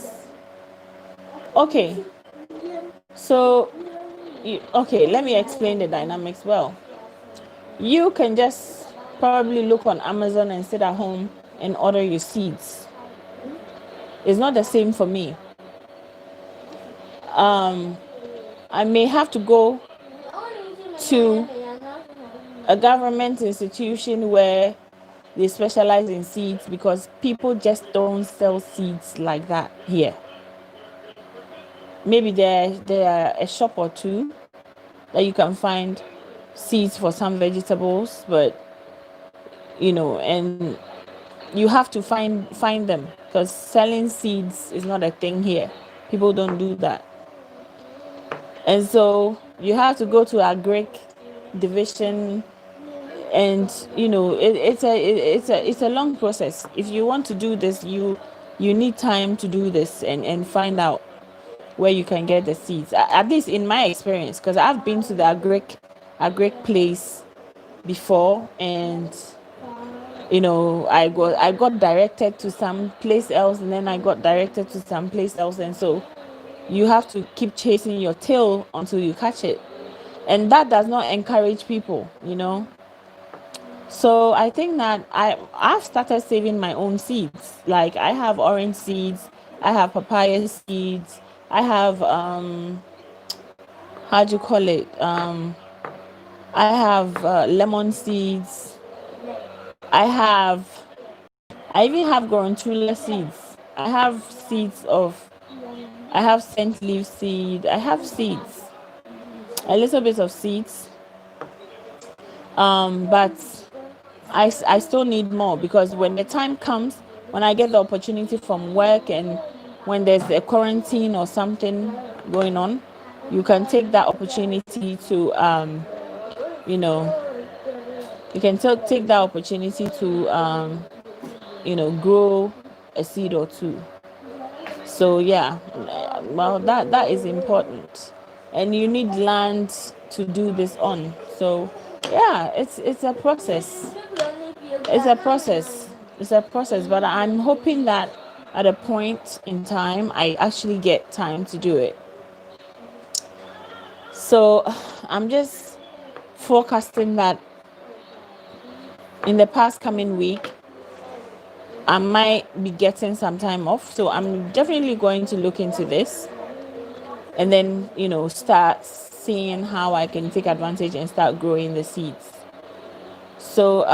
Okay. So, okay, let me explain the dynamics well. You can just probably look on Amazon and sit at home and order your seeds. It's not the same for me. I may have to go to a government institution where they specialize in seeds because people just don't sell seeds like that here. Maybe there are a shop or two that you can find seeds for some vegetables, but and you have to find them because selling seeds is not a thing here. People don't do that. And so you have to go to agric division, and it's a long process. If you want to do this, you need time to do this and find out where you can get the seeds. At least in my experience, because I've been to the agric place before, and I got directed to some place else, and then I got directed to some place else, and so you have to keep chasing your tail until you catch it, and that does not encourage people. So I think that I've started saving my own seeds. Like I have orange seeds, I have papaya seeds, I have how do you call it? I have lemon seeds. I even have gorgonzola seeds. I have scent leaf seed. I have seeds, a little bit of seeds. But I still need more, because when the time comes, when I get the opportunity from work, and when there's a quarantine or something going on, you can take that opportunity to take that opportunity to grow a seed or two. So yeah, well, that is important, and you need land to do this on. So yeah, it's a process. It's a process, but I'm hoping that at a point in time I actually get time to do it. So I'm just forecasting that in the past coming week I might be getting some time off. So I'm definitely going to look into this, and then start seeing how I can take advantage and start growing the seeds. So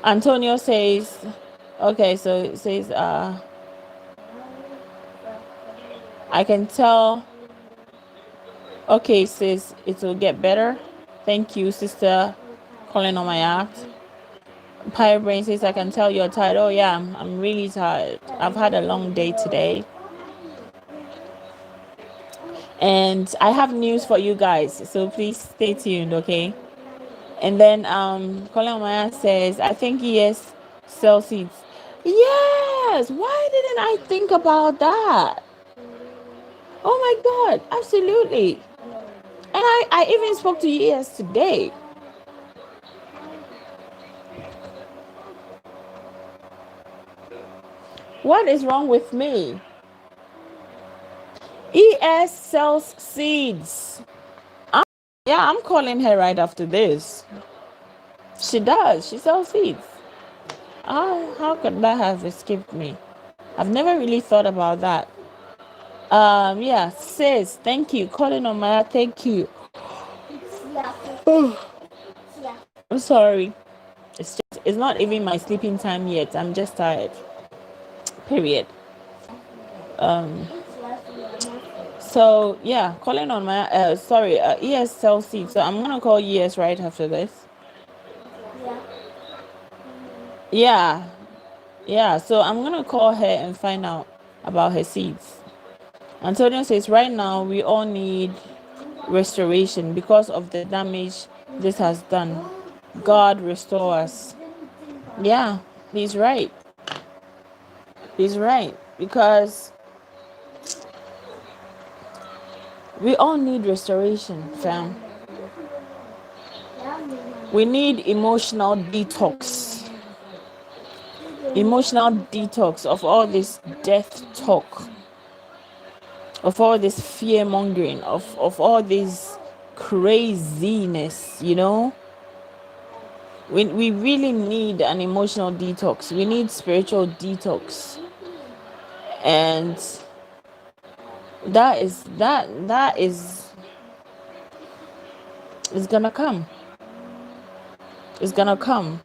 Antonio says, okay, so it says I can tell. Okay, says it will get better. Thank you, sister, calling on my act. Pirate Brain says, I can tell you're tired. Oh yeah, I'm really tired. I've had a long day today. And I have news for you guys, so please stay tuned, okay? And then Colin Maya says, I think yes, sell seeds. Yes, why didn't I think about that? Oh my God, absolutely. And I even spoke to ES today. What is wrong with me? ES sells seeds. I'm calling her right after this. She does. She sells seeds. How could that have escaped me? I've never really thought about that. Yeah, sis, thank you. Calling on Maya, thank you. I'm sorry. It's not even my sleeping time yet. I'm just tired. Period. So yeah, calling on my ES sells seeds. So I'm gonna call ES right after this. Yeah. So I'm gonna call her and find out about her seeds. Antonio says right now we all need restoration because of the damage this has done. God restore us. Yeah, he's right. Because we all need restoration, fam. We need emotional detox of all this death talk, of all this fear mongering, of all this craziness. We really need an emotional detox. We need spiritual detox, and that is gonna come. It's gonna come.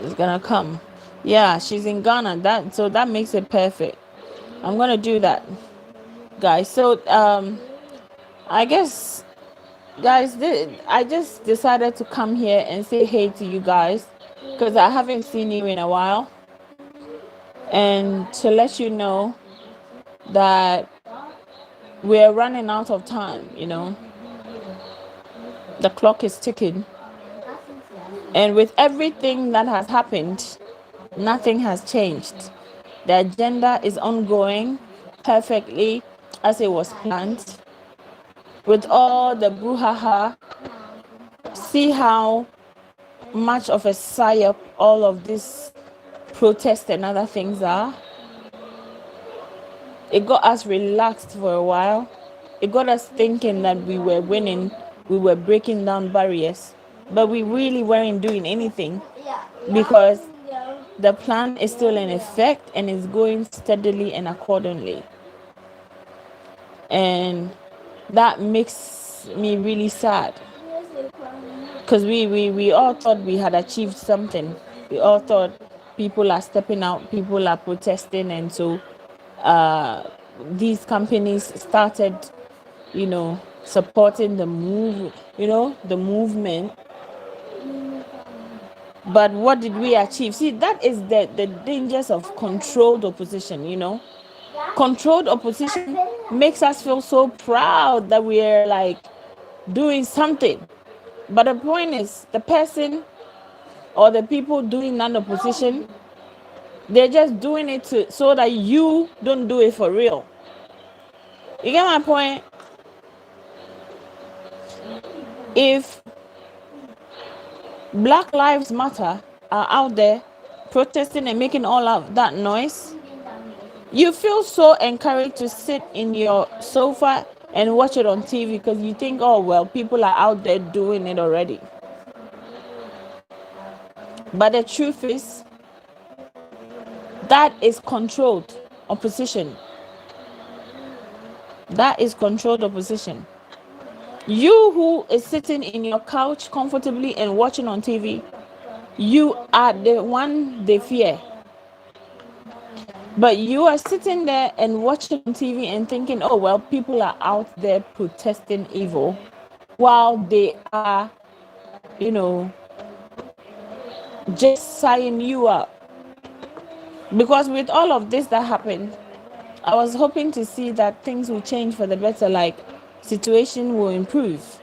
It's gonna come. Yeah, she's in Ghana. That makes it perfect. I'm gonna do that, guys. So I guess, guys, I just decided to come here and say hey to you guys because I haven't seen you in a while, and to let you know that we're running out of time. The clock is ticking, and with everything that has happened, nothing has changed. The agenda is ongoing perfectly as it was planned. With all the brouhaha, see how much of a psyop all of this protest and other things are. It got us relaxed for a while. It got us thinking that we were winning, we were breaking down barriers, but we really weren't doing anything because the plan is still in effect and is going steadily and accordingly. And that makes me really sad because we all thought we had achieved something. We all thought people are stepping out, people are protesting, and so these companies started, supporting the movement. But what did we achieve? See, that is the dangers of controlled opposition. Controlled opposition makes us feel so proud that we are like doing something. But the point is, the person or the people doing non-opposition, they're just doing it so that you don't do it for real. You get my point? If Black Lives Matter are out there protesting and making all of that noise, you feel so encouraged to sit in your sofa and watch it on TV because you think, oh, well, people are out there doing it already. But the truth is, that is controlled opposition. That is controlled opposition. You who is sitting in your couch comfortably and watching on TV, you are the one they fear. But you are sitting there and watching on TV and thinking, oh, well, people are out there protesting evil while they are, just sighing you up. Because with all of this that happened, I was hoping to see that things will change for the better, like situation will improve.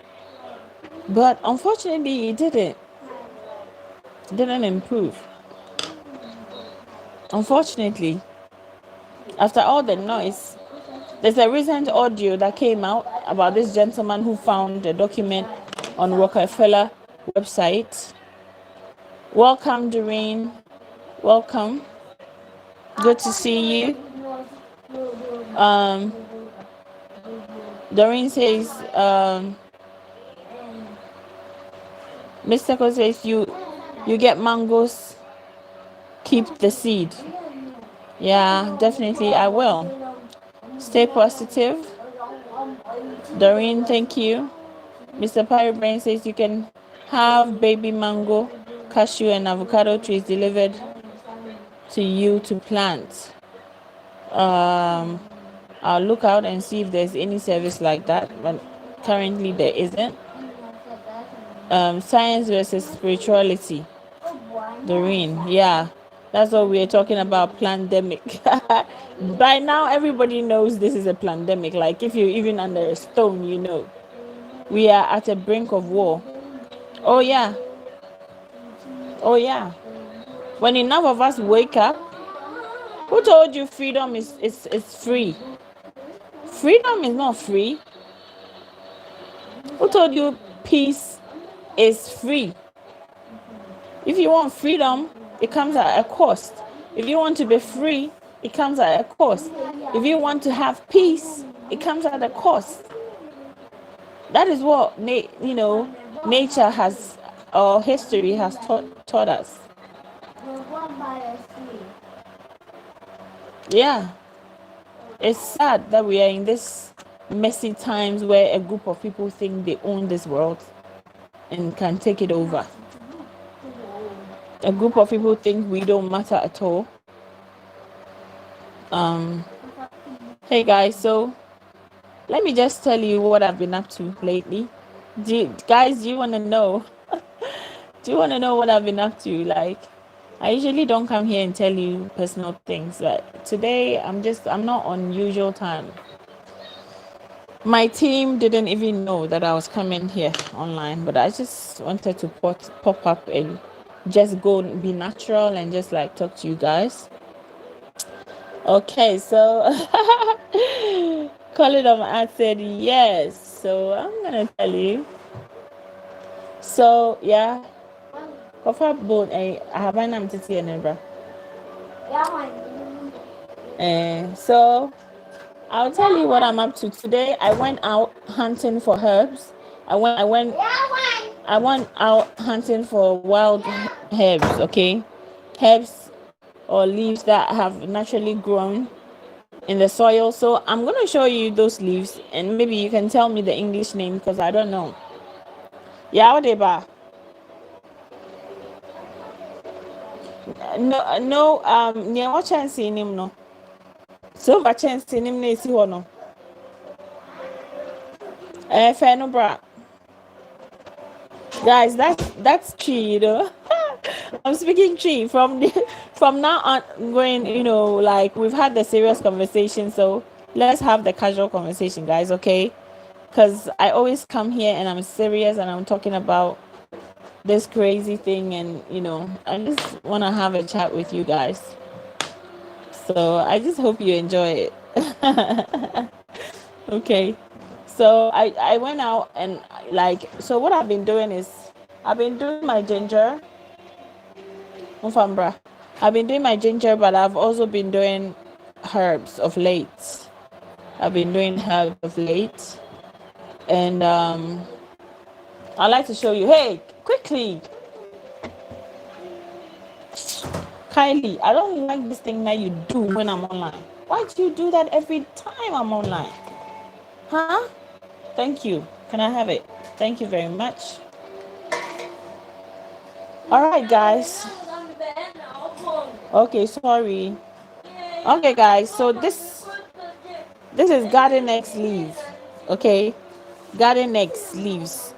But unfortunately, it didn't. It didn't improve. Unfortunately, after all the noise, there's a recent audio that came out about this gentleman who found a document on Rockefeller website. Welcome, Doreen. Welcome. Good to see you. Doreen says, Mr. Ko says, you get mangoes, keep the seed. Yeah, definitely I will. Stay positive. Doreen, thank you. Mr. Parabrain says you can have baby mango, cashew, and avocado trees delivered to you to plant. I'll look out and see if there's any service like that, but currently there isn't. Science versus spirituality. Doreen, yeah, that's what we're talking about, pandemic. By now, everybody knows this is a pandemic. Like, if you're even under a stone, we are at a brink of war. Oh yeah. Oh yeah. When enough of us wake up, who told you freedom is free? Freedom is not free. Who told you peace is free? If you want freedom, it comes at a cost. If you want to be free, it comes at a cost. If you want to have peace, it comes at a cost. That is what nature has, or history has taught us. Yeah, it's sad that we are in this messy times where a group of people think they own this world and can take it over. A group of people think we don't matter at all. Hey guys, so let me just tell you what I've been up to lately. Guys, do you want to know? Do you want to know what I've been up to? Like, I usually don't come here and tell you personal things, but today I'm not on usual time. My team didn't even know that I was coming here online, but I just wanted to pop up and just go and be natural and just like talk to you guys. Okay, so Colin I said yes. So I'm gonna tell you. So yeah, Kofa boat I have an empty bra. So I'll tell you what I'm up to today. I went out hunting for herbs. I went out hunting for wild herbs, okay? Herbs or leaves that have naturally grown in the soil. So I'm going to show you those leaves and maybe you can tell me the English name because I don't know. Yeah, what they ba? No, near what chance in him no. So by chance in him ne si no. Fair no bra. Guys, that's tree, you know. I'm speaking tree from now on going, you know, like we've had the serious conversation, so let's have the casual conversation, guys, okay? Because I always come here and I'm serious and I'm talking about this crazy thing and you know, I just want to have a chat with you guys. So I just hope you enjoy it. Okay. So I went out and like, so what I've been doing is I've been doing my ginger. I've been doing my ginger, but I've also been doing herbs of late. And I'd like to show you. Hey, quickly. Kylie, I don't like this thing that you do when I'm online. Why do you do that every time I'm online? Huh? Thank you. Can I have it? Thank you very much. All right, guys. Okay, sorry. Okay, guys. So this is garden eggs leaves. Okay, garden eggs leaves.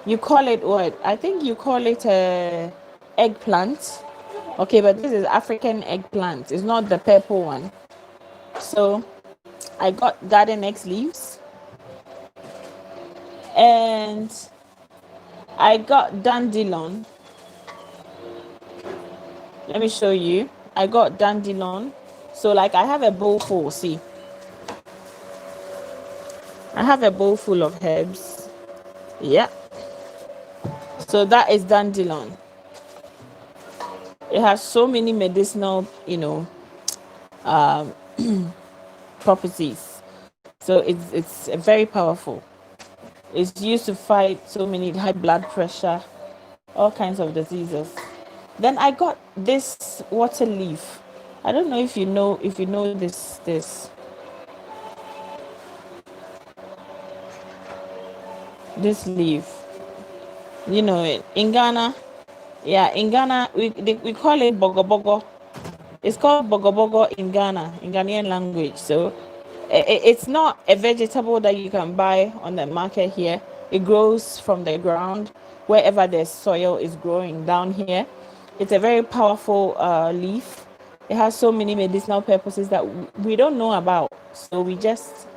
You call it what? I think you call it eggplant. Okay, but this is African eggplant. It's not the purple one. So I got garden eggs leaves. And I got dandelion. Let me show you. I got dandelion. So like I have a bowl full, see. I have a bowl full of herbs. Yeah. So that is dandelion. It has so many medicinal, you know, properties. So it's very powerful. It's used to fight so many high blood pressure, all kinds of diseases. Then I got this water leaf. I don't know if you know this. This leaf. You know it. In Ghana, in Ghana we call it bogo bogo. It's called bogo bogo in Ghana, in Ghanaian language. So it's not a vegetable that you can buy on the market here. It grows from the ground wherever the soil is growing down here. It's a very powerful leaf. It has so many medicinal purposes that we don't know about. So we just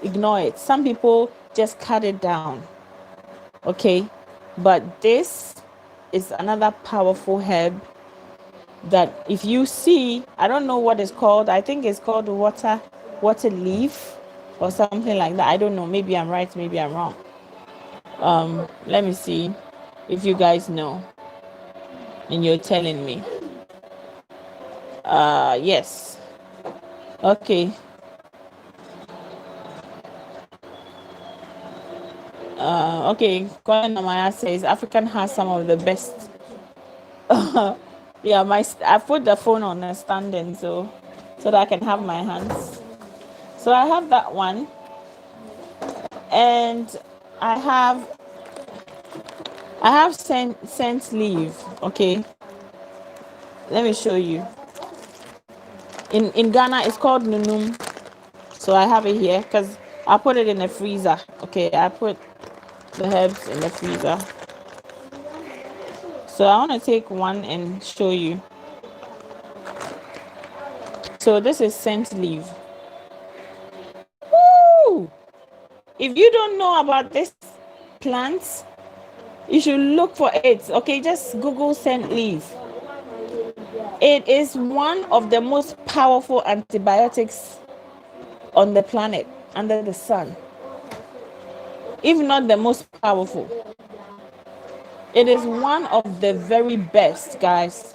ignore it. Some people just cut it down. Okay, but this is another powerful herb that if you see, I don't know what it's called. I think it's called water leaf or something like that. I don't know. Maybe I'm right. Maybe I'm wrong. Let me see if you guys know and you're telling me. Yes. Okay. Okay. Colin Amaya says African has some of the best. Yeah, I put the phone on a standing so that I can have my hands. So I have that one, and I have scent leaf. Okay, let me show you. In Ghana, it's called nunum. So I have it here because I put it in the freezer. Okay, I put the herbs in the freezer. So I want to take one and show you. So this is scent leaf. Woo! If you don't know about this plant, you should look for it. Okay, just Google scent leaf. It is one of the most powerful antibiotics on the planet, under the sun. If not the most powerful. It is one of the very best, guys.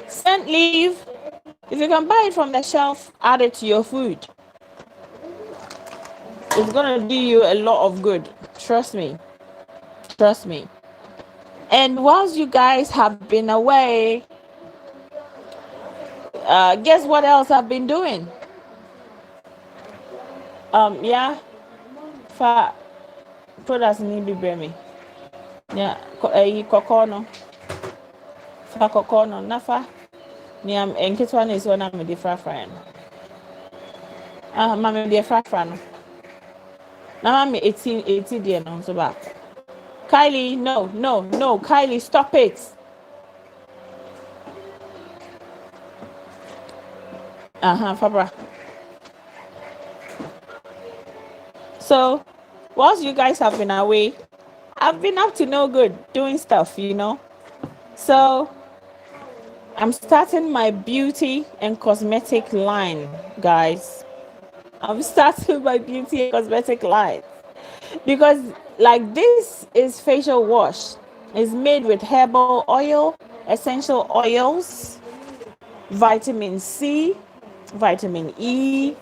Scent leaf, if you can buy it from the shelf, add it to your food. It's gonna do you a lot of good. Trust me. Trust me. And whilst you guys have been away, guess what else I've been doing? Yeah, fa products need be bring me. Yeah, kokono. Fa kokono nafa. Niam enkitwa is when I'm the friend. Mama the friend. Now I'm 18 there now so back. Kylie, no, Kylie, stop it. Fabra. So, whilst you guys have been away, I've been up to no good doing stuff, you know. So, I'm starting my beauty and cosmetic line, guys. I'm starting my beauty and cosmetic line. Because, like, this is facial wash. It's made with herbal oil, essential oils, vitamin C, vitamin E,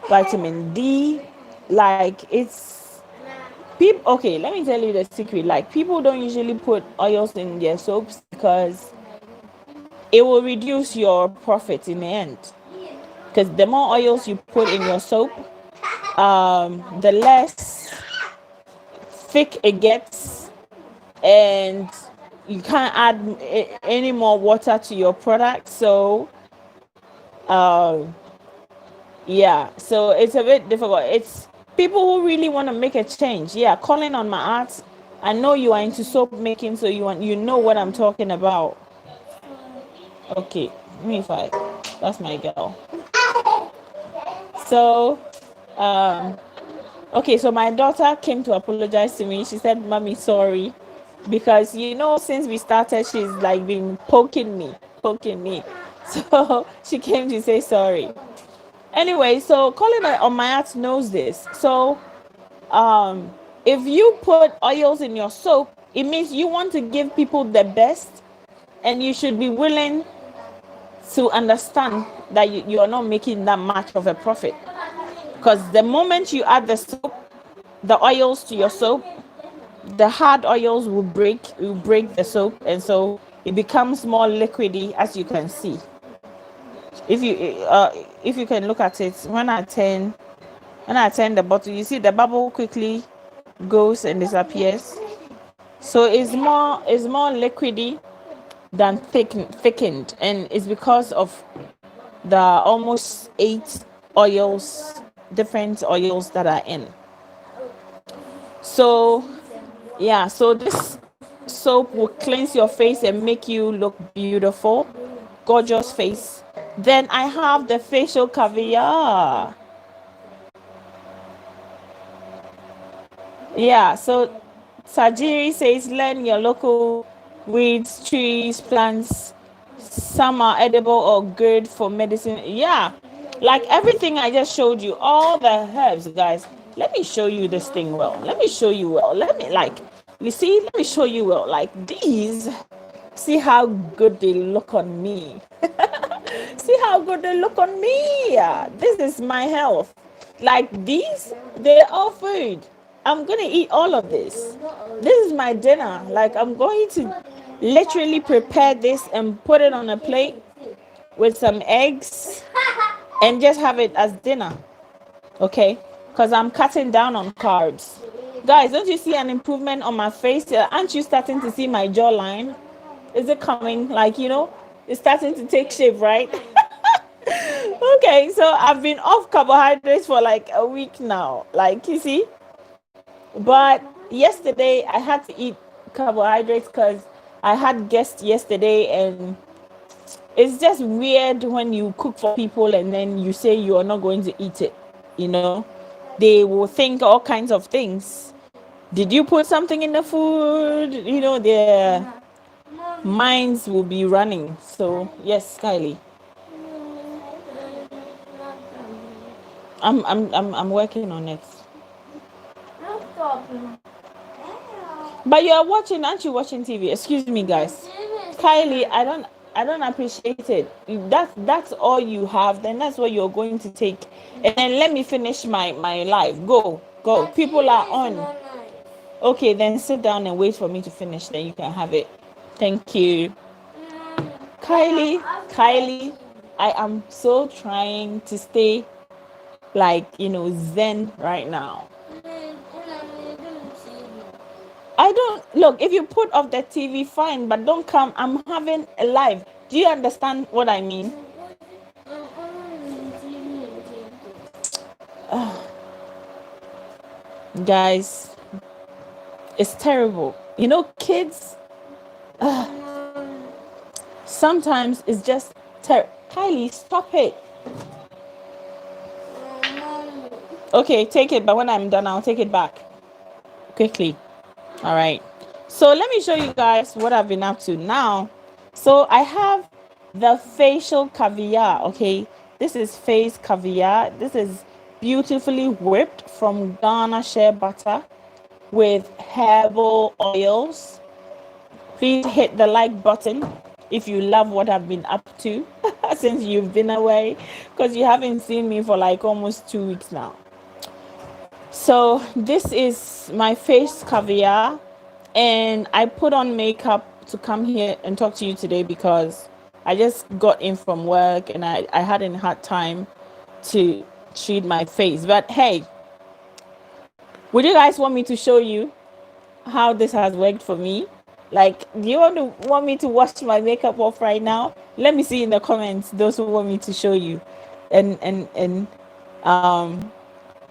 vitamin D. Like, it's people. Okay, let me tell you the secret. Like, people don't usually put oils in their soaps because it will reduce your profit in the end. Because the more oils you put in your soap, the less thick it gets, and you can't add any more water to your product. So yeah, so it's a bit difficult. It's people who really want to make a change. Yeah, calling on my art. I know you are into soap making, so you know what I'm talking about. Okay, me five. That's my girl. So okay, so my daughter came to apologize to me. She said, "Mommy, sorry." Because you know, since we started, she's like been poking me. So she came to say sorry. Anyway, so Colin on my art knows this. So if you put oils in your soap, it means you want to give people the best, and you should be willing to understand that you are not making that much of a profit. Because the moment you add the soap, the oils to your soap, the hard oils will break the soap, and so it becomes more liquidy, as you can see. If you can look at it, when I turn the bottle, you see the bubble quickly goes and disappears. So it's more liquidy than thickened, and it's because of the almost 8 different oils that are in. So yeah, so this soap will cleanse your face and make you look beautiful, gorgeous face. Then I have the facial caviar. Yeah, so Sajiri says learn your local weeds, trees, plants. Some are edible or good for medicine. Yeah, like everything I just showed you, all the herbs, guys. Let me show you this thing well. Let me show you well. Let me show you well. Like these, see how good they look on me. See how good they look on me. Yeah, this is my health. Like these, they're all food. I'm gonna eat all of this. This is my dinner. Like I'm going to literally prepare this and put it on a plate with some eggs and just have it as dinner. okay? Because I'm cutting down on carbs. Guys, don't you see an improvement on my face? Aren't you starting to see my jawline? Is it coming? Like, it's starting to take shape, right? Okay, so I've been off carbohydrates for like a week now. Like, you see? But yesterday I had to eat carbohydrates because I had guests yesterday, and it's just weird when you cook for people and then you say you are not going to eat it. You know, they will think all kinds of things. Did you put something in the food? Their minds will be running. So yes, Kylie. I'm working on it. But you are watching, aren't you watching TV? Excuse me, guys. Kylie, I don't appreciate it. That's all you have. Then that's what you're going to take. And then let me finish my life. Go. People are on. Okay, then sit down and wait for me to finish. Then you can have it. Thank you. Kylie, I am so trying to stay like zen right now. I don't look, if you put off the TV, fine, but don't come. I'm having a live. Do you understand what I mean? Guys, it's terrible. Kids, sometimes it's just Kylie, stop it. Okay, take it, but when I'm done, I'll take it back quickly. All right. So let me show you guys what I've been up to now. So I have the facial caviar. Okay, this is face caviar. This is beautifully whipped from Ghana shea butter with herbal oils. Please hit the like button if you love what I've been up to since you've been away, because you haven't seen me for like almost 2 weeks now. So this is my face caviar, and I put on makeup to come here and talk to you today because I just got in from work and I hadn't had time to treat my face. But hey, would you guys want me to show you how this has worked for me? Like, do you want me to wash my makeup off right now? Let me see in the comments those who want me to show you and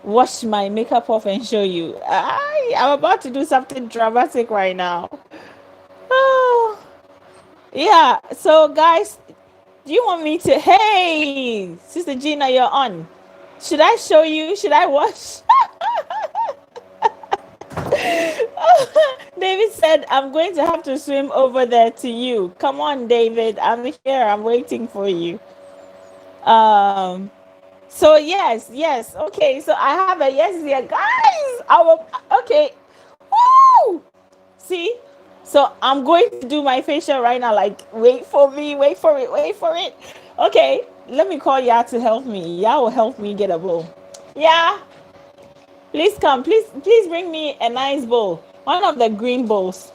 wash my makeup off and show you. I'm about to do something dramatic right now. Oh, yeah. So guys, do you want me to? Hey, Sister Gina, you're on. Should I show you? Should I wash? David said, I'm going to have to swim over there to you. Come on, David. I'm here. I'm waiting for you. So yes. Okay, so I have a yes here, guys. Okay. Woo! See? So I'm going to do my facial right now. Like, wait for it. Okay, let me call Ya to help me. Ya will help me get a bowl. Yeah. Please come. Please bring me a nice bowl. One of the green bowls.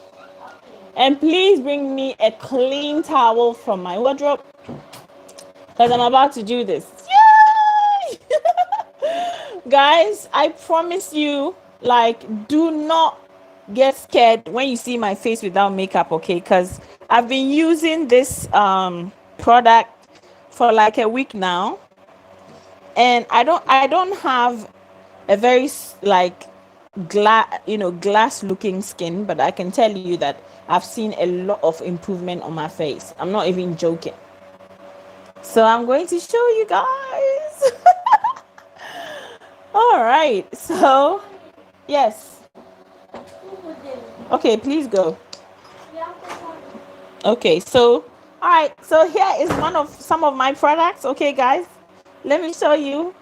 And please bring me a clean towel from my wardrobe, because I'm about to do this. Yay! Guys, I promise you, like, do not get scared when you see my face without makeup, okay? Because I've been using this product for like a week now, and I don't have a very like glass looking skin, but I can tell you that I've seen a lot of improvement on my face. I'm not even joking. So I'm going to show you guys. All right, so yes. Okay, please go. Okay, so all right, so here is some of my products. Okay, guys, let me show you.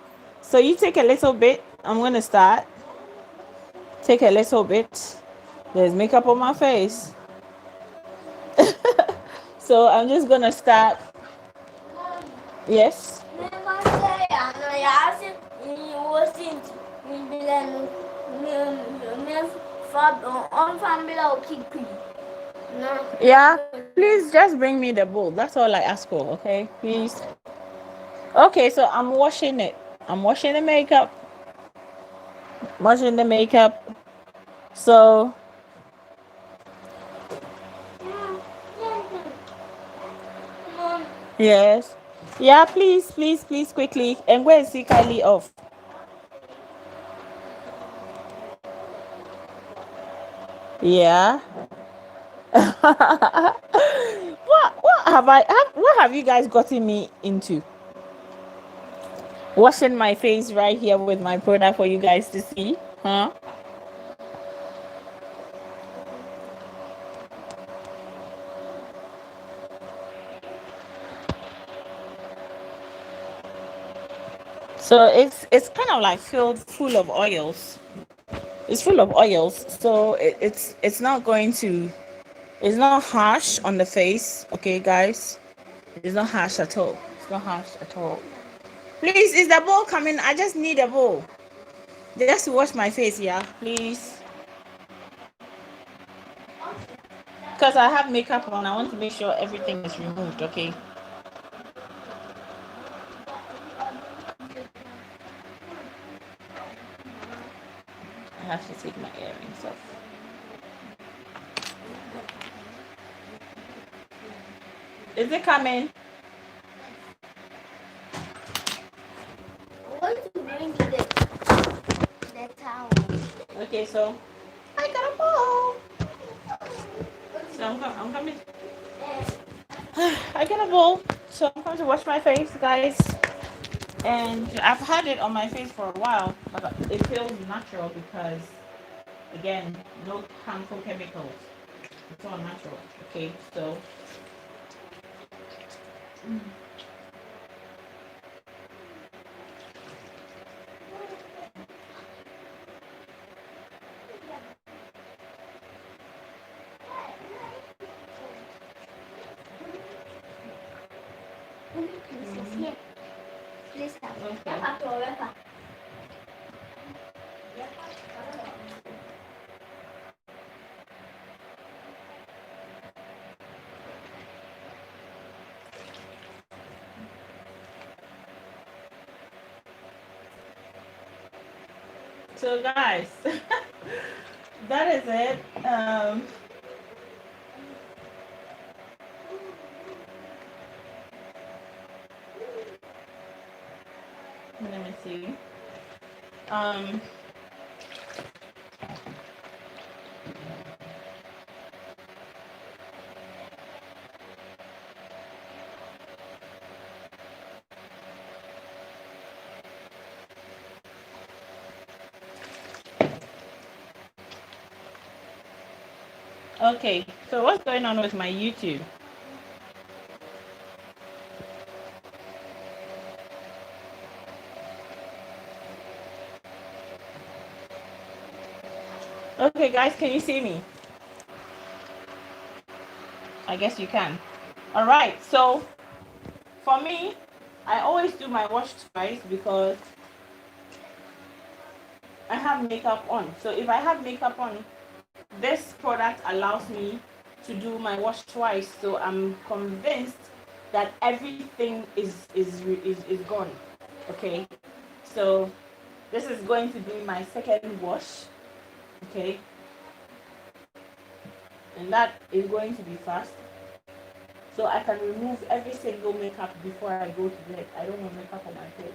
So you take a little bit. I'm gonna start. Take a little bit. There's makeup on my face. So I'm just gonna start. Yes. Yeah, please just bring me the bowl. That's all I ask for, okay? Please. Okay, so I'm washing it. I'm washing the makeup. Washing the makeup. So yes. Yeah, please, please, please, quickly. And where is see Kylie off? Yeah. What have you guys gotten me into? Washing my face right here with my product for you guys to see. Huh? So it's kind of like filled full of oils. It's full of oils. So it's not going to, it's not harsh on the face. Okay, guys. It's not harsh at all. It's not harsh at all. Please, is the bowl coming? I just need a bowl. Just to wash my face, yeah, please. Because I have makeup on, I want to make sure everything is removed, okay? I have to take my earrings off. Is it coming? I want to bring the towel. Okay, so I got a bowl. So I'm coming. I got a bowl. So I'm going to wash my face, guys. And I've had it on my face for a while, but it feels natural because, again, no harmful chemicals. It's all natural. Okay, so. So guys, that is it. Let me see. Um, okay, so what's going on with my YouTube? Okay, guys, can you see me? I guess you can. All right, so for me, I always do my wash twice because I have makeup on. So if I have makeup on, this product allows me to do my wash twice. So I'm convinced that everything is gone. Okay, so this is going to be my second wash. Okay, and that is going to be fast. So I can remove every single makeup before I go to bed. I don't want makeup on my face.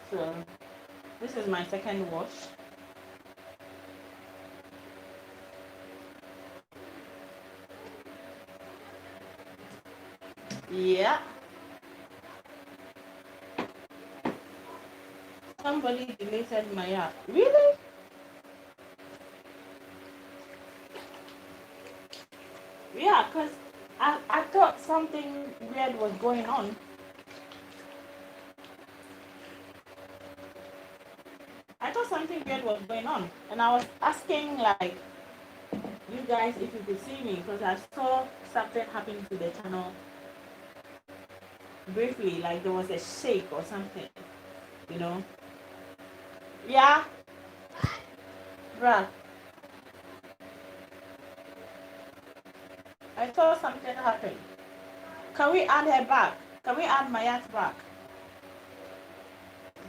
So this is my second wash. Yeah. Somebody deleted my app. Really? Yeah, because I thought something weird was going on. I thought something weird was going on. And I was asking, like, you guys if you could see me because I saw something happen to the channel. briefly, like there was a shake or something, you know. Yeah, bruh. I saw something happen. Can we add her back? Can we add Mayat back?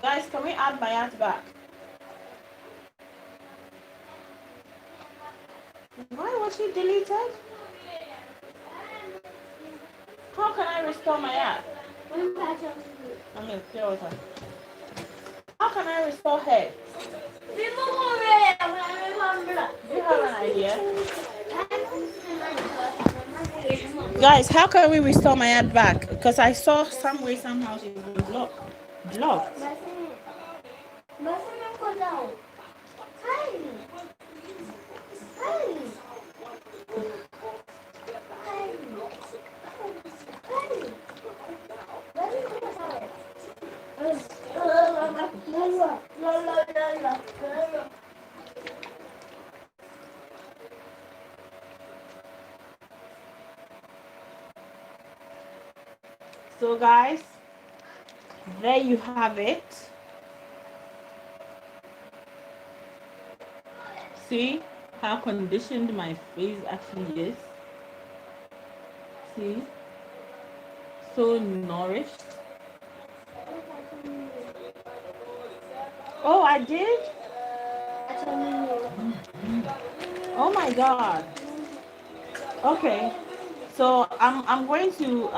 Guys, can we add Mayat back? Why was she deleted? How can I restore Mayat? Okay, pure water. How can I restore her? Do you have an idea? Guys, how can we restore my ad back? Because I saw some way, somehow she was blocked. So guys, there you have it. See how conditioned my face actually is. See, so nourished. Oh, I did. Oh my God. Okay, so I'm going to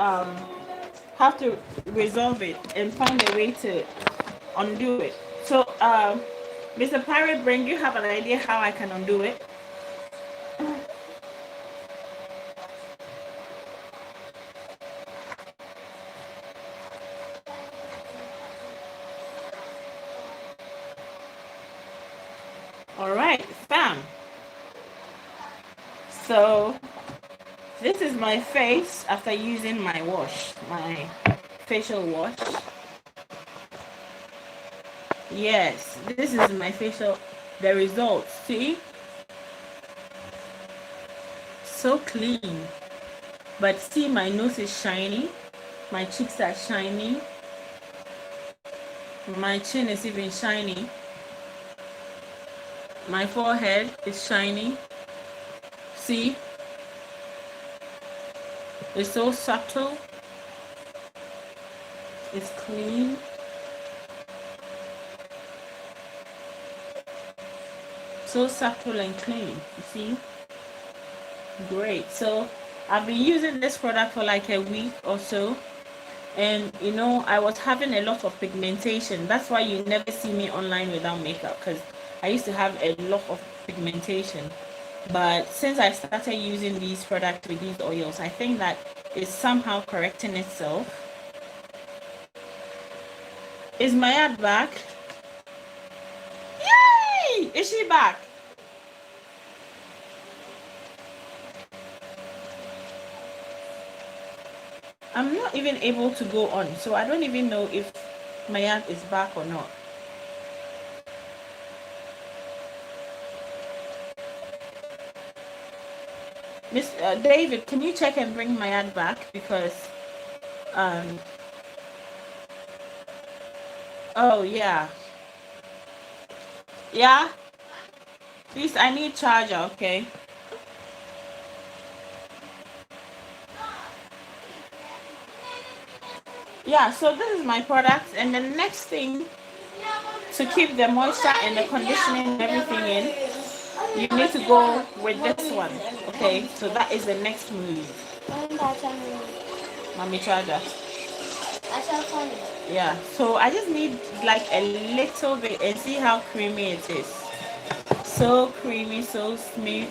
have to resolve it and find a way to undo it. So Mr. Pirate Brain, you have an idea how I can undo it? All right, fam. So this is my face after using my wash, my facial wash. Yes, this is my facial, the results. See? So clean. But see, my nose is shiny. My cheeks are shiny. My chin is even shiny. My forehead is shiny. See? It's so subtle. It's clean. So subtle and clean. You see? Great. So I've been using this product for like a week or so. And you know, I was having a lot of pigmentation. That's why you never see me online without makeup, because I used to have a lot of pigmentation. But since I started using these products with these oils, I think that it's somehow correcting itself. Is my ad back? Yay! Is she back? I'm not even able to go on, so I don't even know if my ad is back or not. Miss David, can you check and bring my ad back? Because oh yeah, please, I need charger. Okay. Yeah, so this is my product, and the next thing to keep the moisture and the conditioning and everything in, you need to go with this one. Okay, so that is the next move. Mommy charger. Yeah, so I just need like a little bit, and see how creamy it is. So creamy, so smooth,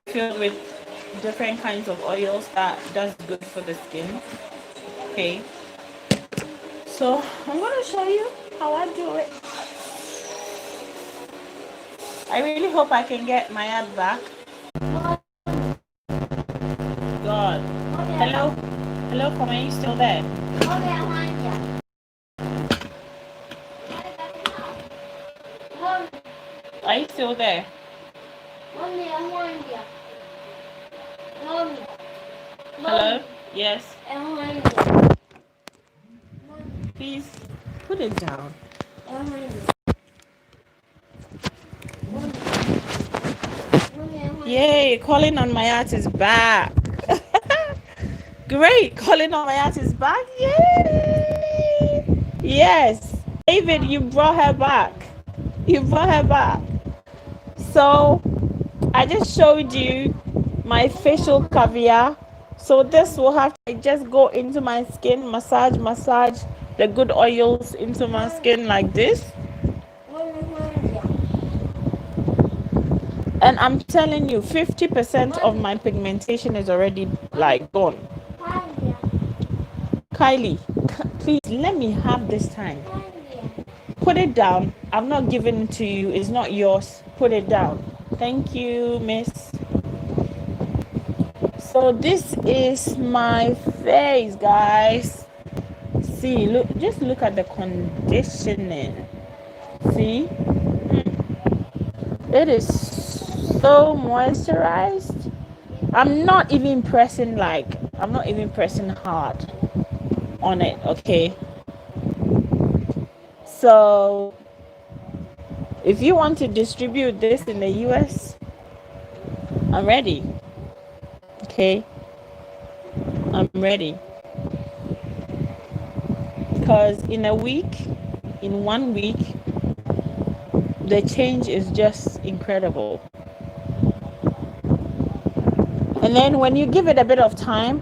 filled with different kinds of oils that's good for the skin. Okay, so I'm gonna show you how I do it. I really hope I can get my ad back. God. Hello? Hello, Come, are you still there? Are you still there? Hello? Yes. Please put it down. Yay, calling on my art is back. Great, calling on my art is back. Yay! Yes, David, you brought her back. You brought her back. So I just showed you my facial caviar. So this will have to just go into my skin, massage the good oils into my skin like this. And I'm telling you, 50% of my pigmentation is already like gone. Kylie, please let me have this time. Put it down. I'm not giving it to you. It's not yours. Put it down. Thank you, miss. So this is my face, guys. See, look, just look at the conditioning. See? It is so moisturized. I'm not even pressing hard on it, okay? So if you want to distribute this in the US, I'm ready. Okay? I'm ready. Because in 1 week, the change is just incredible. And then when you give it a bit of time,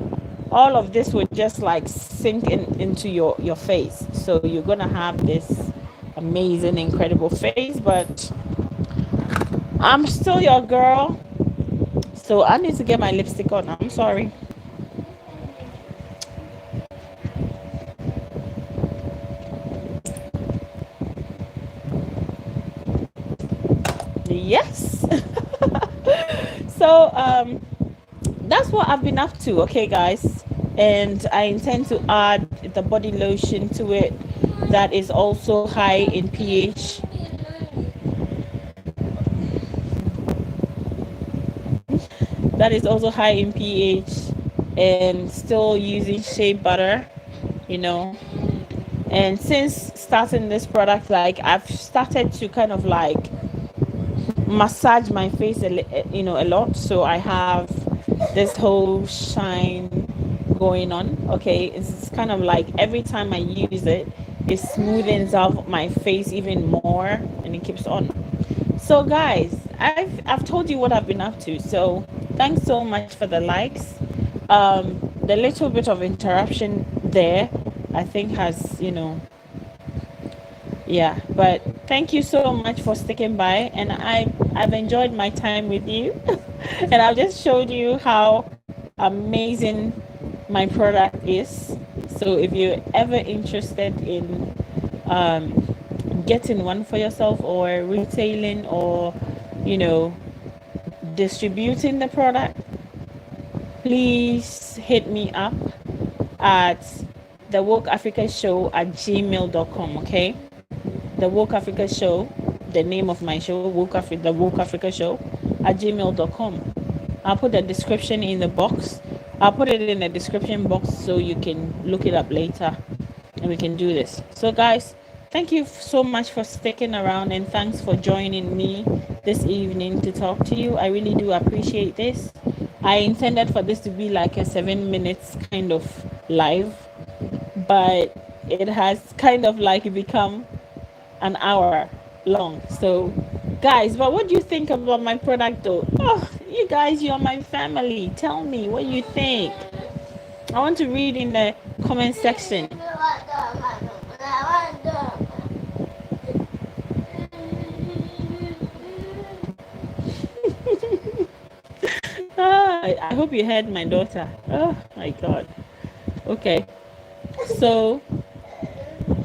all of this will just like sink into your face. So you're going to have this amazing, incredible face. But I'm still your girl. So I need to get my lipstick on. I'm sorry. Yes. So that's what I've been up to, okay guys, and I intend to add the body lotion to it that is also high in pH. That is also high in pH, and still using shea butter, you know. And since starting this product, like I've started to kind of like massage my face a lot, so I have this whole shine going on. Okay, it's kind of like every time I use it, it smoothens out my face even more, and it keeps on. So guys, I've told you what I've been up to, so thanks so much for the likes. The little bit of interruption there, I think has, yeah, but thank you so much for sticking by, and I've enjoyed my time with you. And I've just showed you how amazing my product is. So if you're ever interested in getting one for yourself, or retailing, or distributing the product, please hit me up at the Woke Africa Show at gmail.com. Okay, the Woke Africa Show, the name of my show, the Woke Africa Show at gmail.com. I'll put the description in the box. I'll put it in the description box so you can look it up later, and we can do this. So guys, thank you so much for sticking around, and thanks for joining me this evening to talk to you. I really do appreciate this. I intended for this to be like a 7 minutes kind of live, but it has kind of like become an hour long. So guys, but what do you think about my product though? Oh, you guys, you're my family. Tell me what you think. I want to read in the comment section. I hope you heard my daughter. Oh my god. Okay, so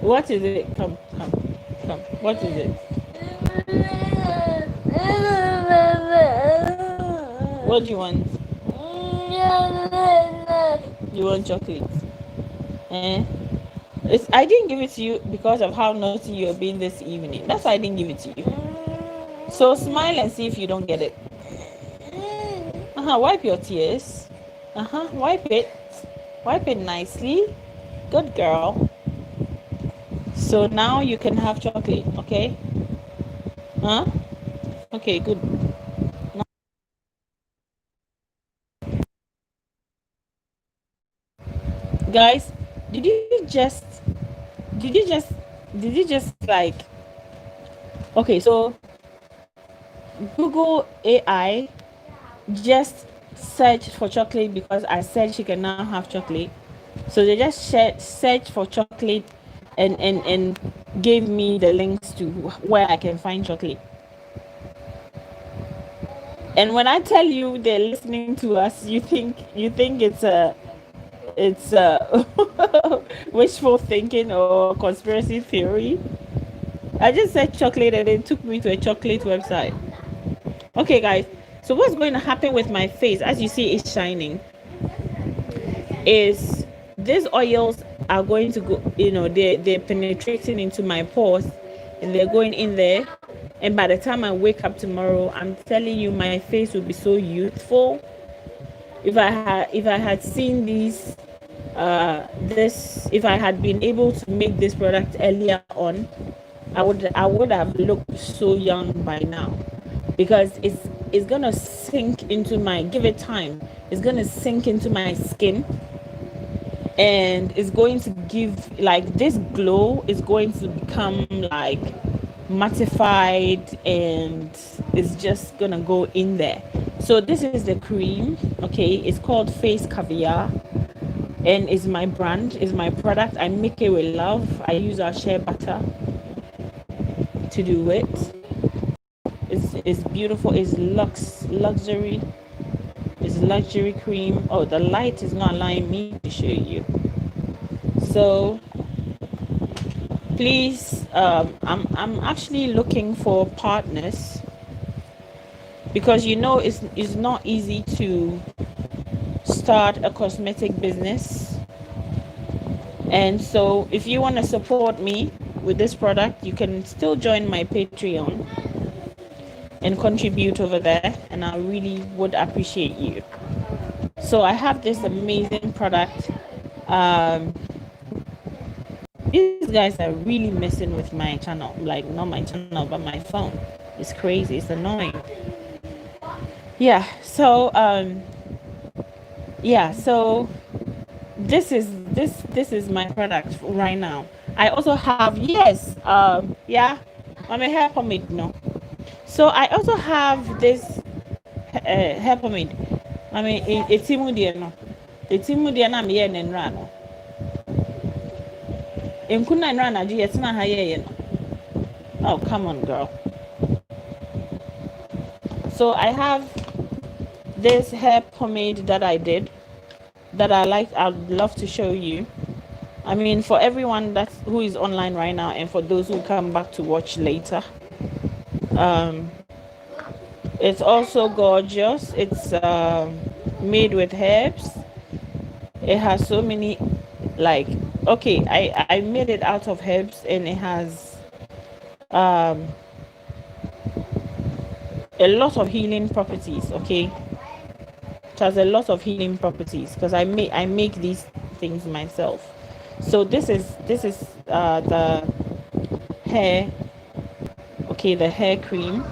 what is it? Come. What is it? What do you want? You want chocolate? I didn't give it to you because of how naughty you're being this evening. That's why I didn't give it to you. So smile and see if you don't get it. Wipe your tears. Wipe it nicely. Good girl. So now you can have chocolate, okay? Huh? Okay, good. Guys, did you just did you just did you just like okay, so Google AI just searched for chocolate because I said she can now have chocolate. So they just search for chocolate and gave me the links to where I can find chocolate. And when I tell you they're listening to us, you think it's a wishful thinking or conspiracy theory. I just said chocolate and it took me to a chocolate website. Okay, guys. So what's going to happen with my face, as you see, it's shining, is these oils are going to go, they're penetrating into my pores and they're going in there. And by the time I wake up tomorrow, I'm telling you, my face will be so youthful. If I had seen if I had been able to make this product earlier on, I would have looked so young by now, because it's gonna sink into my, give it time, it's gonna sink into my skin, and it's going to give, like, this glow is going to become like mattified, and it's just gonna go in there. So this is the cream, okay? It's called Face Caviar, and it's my brand, it's my product. I make it with love. I use our shea butter to do it. It's beautiful. It's luxury. It's luxury cream. Oh, the light is not allowing me to show you. So please, I'm actually looking for partners, because it's not easy to start a cosmetic business. And so if you want to support me with this product, you can still join my Patreon and contribute over there, and I really would appreciate you. So I have this amazing product. These guys are really messing with my channel, like not my channel but my phone. It's crazy, it's annoying. So this is my product right now. I also have, yes, I'm a hair pomade, no. So I also have this hair pomade. I mean, it's imudia, no. It's imudia na me yen no. Nkuna nra na je yetina ha ye no. Oh, come on, girl. So I have this hair pomade that I did that I'd love to show you. I mean, for everyone who is online right now, and for those who come back to watch later. It's also gorgeous. It's made with herbs. It has so many, like, okay, I made it out of herbs, and it has a lot of healing properties. Okay, it has a lot of healing properties because I make these things myself. So this is the hair, okay, the hair cream.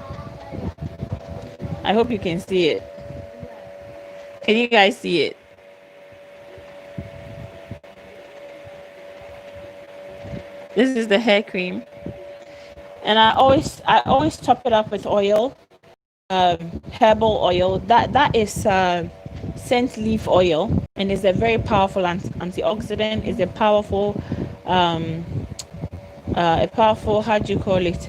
I hope you can see it. Can you guys see it? This is the hair cream, and I always top it up with oil, herbal oil. That is scent leaf oil, and it's a very powerful antioxidant. It's a powerful how do you call it,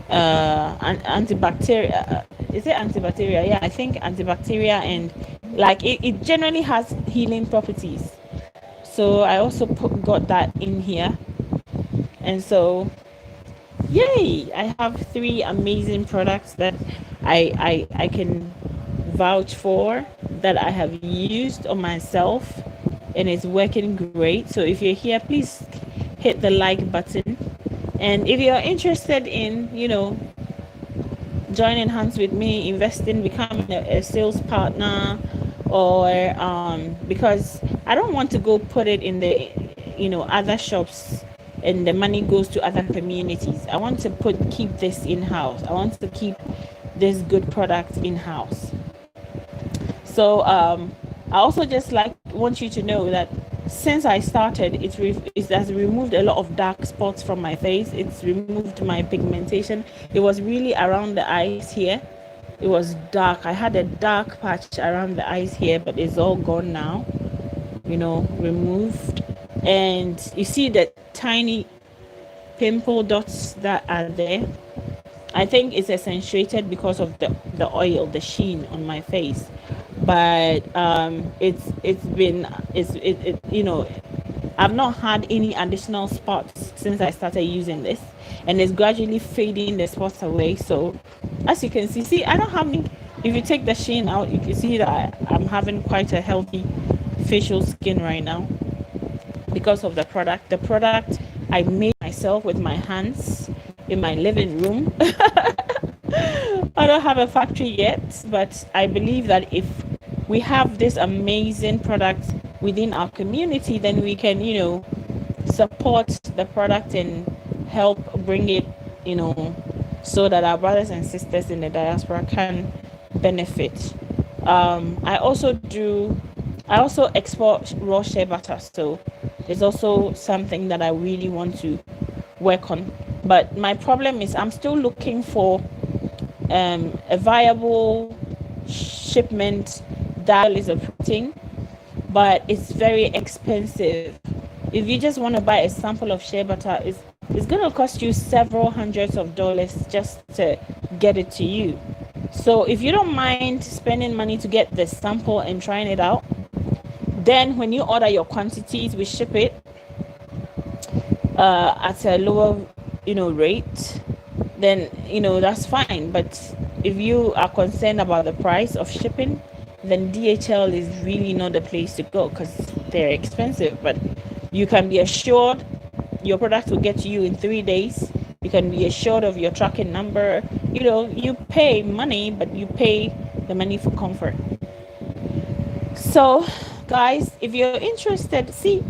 antibacterial. Is it antibacterial? Yeah, I think antibacterial, and like it generally has healing properties. So I also got that in here, and so yay, I have 3 amazing products that I can vouch for, that I have used on myself, and it's working great. So if you're here, please hit the like button, and if you're interested in joining hands with me, investing, becoming a sales partner, or because I don't want to go put it in other shops, and the money goes to other communities. I want to keep this in-house. I want to keep this good product in-house. So I also just want you to know that since I started, it has removed a lot of dark spots from my face. It's removed my pigmentation. It was really around the eyes here. It was dark. I had a dark patch around the eyes here, but it's all gone now, removed. And you see the tiny pimple dots that are there. I think it's accentuated because of the oil, the sheen on my face. But I've not had any additional spots since I started using this, and it's gradually fading the spots away. So as you can see, I don't have any. If you take the sheen out, you can see that I'm having quite a healthy facial skin right now because of the product. The product I made myself with my hands in my living room. I don't have a factory yet, but I believe that if we have this amazing product within our community, then we can, support the product and help bring it, so that our brothers and sisters in the diaspora can benefit. I also export raw shea butter, so it's also something that I really want to work on. But my problem is I'm still looking for a viable shipment that is approaching, but it's very expensive. If you just want to buy a sample of shea butter, it's going to cost you several hundreds of dollars just to get it to you. So if you don't mind spending money to get the sample and trying it out, then when you order your quantities, we ship it at a lower rate, then that's fine. But if you are concerned about the price of shipping, then DHL is really not the place to go because they're expensive. But you can be assured your product will get to you in 3 days. You can be assured of your tracking number. You pay money, but you pay the money for comfort. So guys, if you're interested, see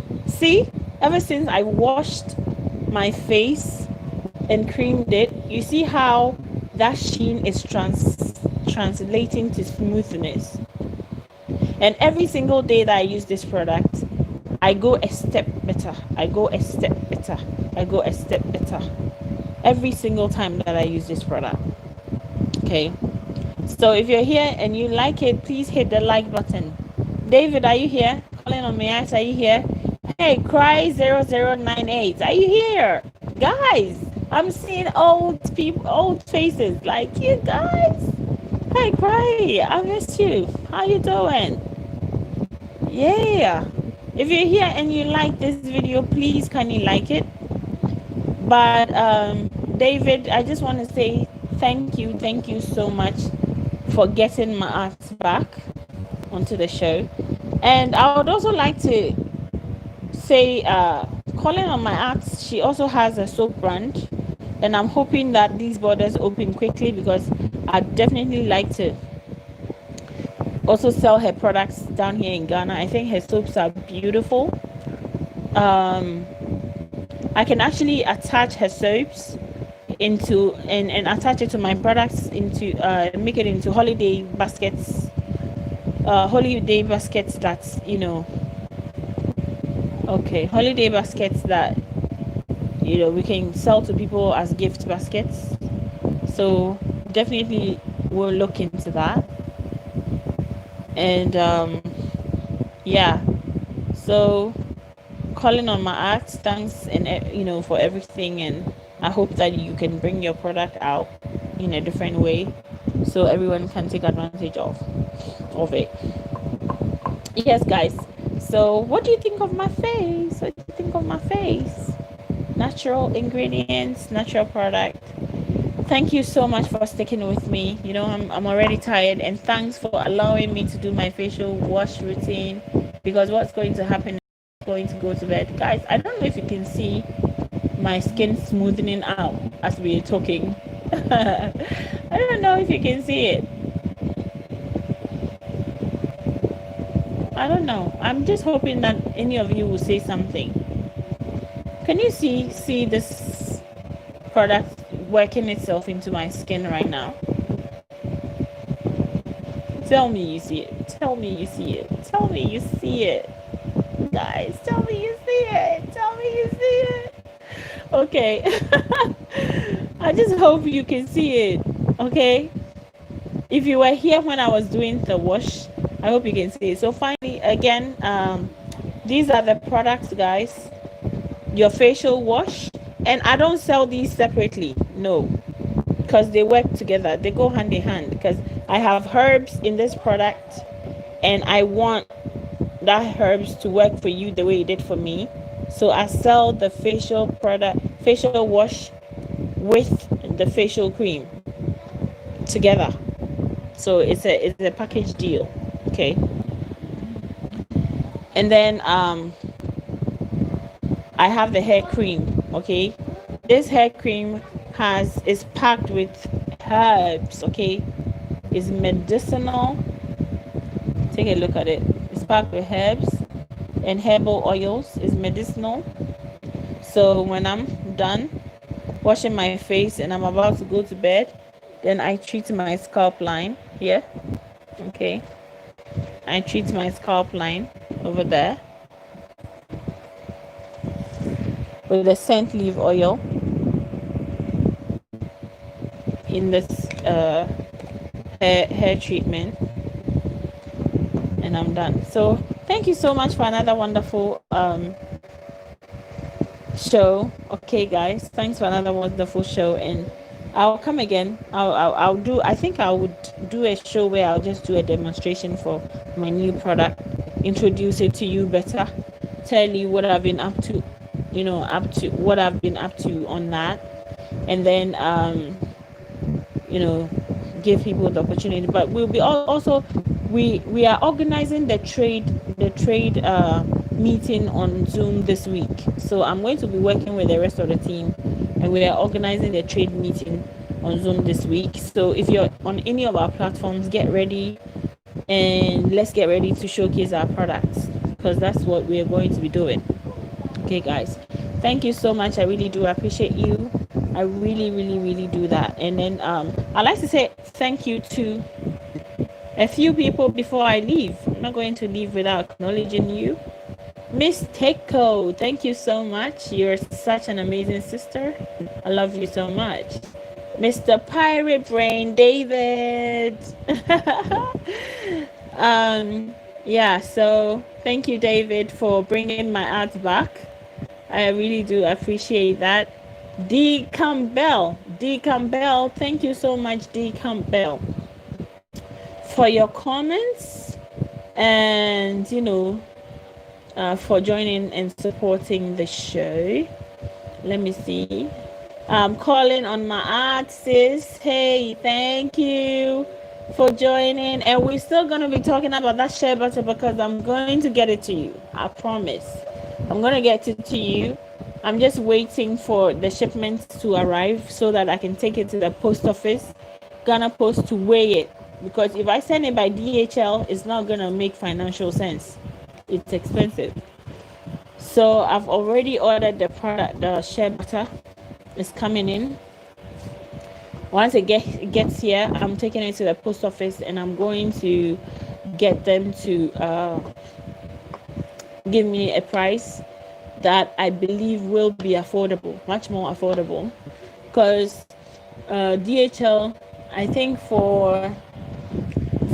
ever since I washed my face and creamed it, you see how that sheen is translating to smoothness. And every single day that I use this product, I go a step better. Every single time that I use this product. Okay, so if you're here and you like it, please hit the like button. David, are you here? Calling on my eyes, are you here? Hey, Cry0098, are you here? Guys, I'm seeing old faces like you guys. Hey, Cry, I missed you. How you doing? Yeah. If you're here and you like this video, please kindly like it. But David, I just want to say thank you so much for getting my art back onto the show. And I would also like to say, calling on my art, she also has a soap brand, and I'm hoping that these borders open quickly because I'd definitely like to also sell her products down here in Ghana. I think her soaps are beautiful. I can actually attach her soaps into and attach it to my products into make it into holiday baskets that's holiday baskets that we can sell to people as gift baskets. So definitely we'll look into that. And yeah, so calling on my art, thanks and for everything, and I hope that you can bring your product out in a different way so everyone can take advantage of it. Yes, guys, so what do you think of my face? Natural ingredients, natural product. Thank you so much for sticking with me. I'm already tired, and thanks for allowing me to do my facial wash routine, because what's going to happen is I'm going to go to bed. Guys, I don't know if you can see my skin smoothing out as we are talking. I don't know if you can see it. I don't know. I'm just hoping that any of you will say something. Can you see this product working itself into my skin right now? Tell me you see it. Tell me you see it. Tell me you see it. Guys, tell me you see it. Tell me you see it. Okay. I just hope you can see it. Okay. If you were here when I was doing the wash, I hope you can see it. So finally, again, these are the products, guys. Your facial wash, and I don't sell these separately. No, because they work together. They go hand in hand. Because I have herbs in this product, and I want that herbs to work for you the way it did for me. So I sell the facial wash with the facial cream together. So it's a package deal. Okay. And then I have the hair cream. Okay, this hair cream is packed with herbs. Okay, it's medicinal. Take a look at it. It's packed with herbs and herbal oils. It's medicinal. So when I'm done washing my face and I'm about to go to bed, then I treat my scalp line here. Okay, I treat my scalp line over there with the scent leaf oil in this hair treatment, and I'm done. So thank you so much for another wonderful show. Okay, guys, thanks for another wonderful show, and I'll come again. I'll do. I think I would do a show where I'll just do a demonstration for my new product, introduce it to you better, tell you what I've been up to, what I've been up to on that, and then give people the opportunity. But we'll be also we are organizing the trade meeting on Zoom this week. So I'm going to be working with the rest of the team, and we are organizing the trade meeting on Zoom this week. So if you're on any of our platforms, get ready, and let's get ready to showcase our products, because that's what we are going to be doing. Okay, guys, thank you so much. I really do appreciate you. I really, really, really do that. And then I'd like to say thank you to a few people before I leave. I'm not going to leave without acknowledging you. Miss Teiko, thank you so much. You're such an amazing sister. I love you so much. Mr. Pirate Brain, David. Yeah, so thank you, David, for bringing my art back. I really do appreciate that. D. Campbell, thank you so much, D. Campbell, for your comments and for joining and supporting the show. Let me see. Calling on my art, sis. Hey, thank you for joining. And we're still going to be talking about that shea butter, because I'm going to get it to you. I promise. I'm going to get it to you. I'm just waiting for the shipment to arrive so that I can take it to the post office, Ghana Post, to weigh it. Because if I send it by DHL, it's not going to make financial sense. It's expensive. So I've already ordered the product. The shea butter is coming in. Once it gets here, I'm taking it to the post office, and I'm going to get them to give me a price that I believe will be affordable, much more affordable, because DHL, I think for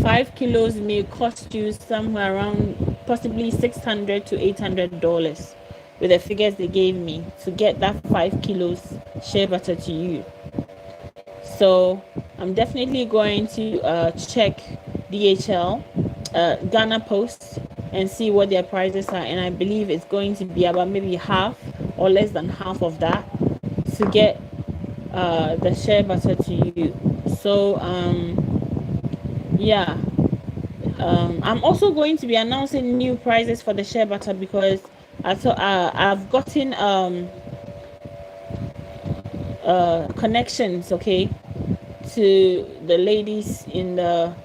5 kilos may cost you somewhere around possibly $600 to $800 with the figures they gave me to get that 5 kilos shea butter to you. So I'm definitely going to check DHL, Ghana Post, and see what their prices are. And I believe it's going to be about maybe half or less than half of that to get the shea butter to you. So yeah, I'm also going to be announcing new prices for the shea butter, because I've gotten connections, okay, to the ladies in the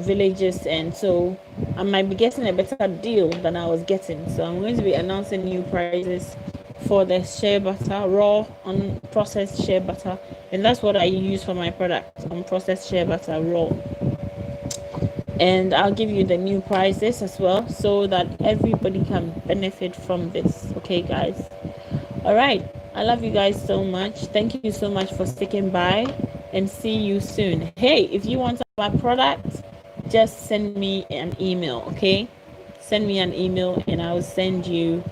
villages, and so I might be getting a better deal than I was getting. So I'm going to be announcing new prices for the shea butter, raw unprocessed shea butter, and that's what I use for my product, unprocessed shea butter raw. And I'll give you the new prices as well so that everybody can benefit from this. Okay, guys? All right. I love you guys so much. Thank you so much for sticking by, and see you soon. Hey, if you want my product, just send me an email, okay? Send me an email and I'll send you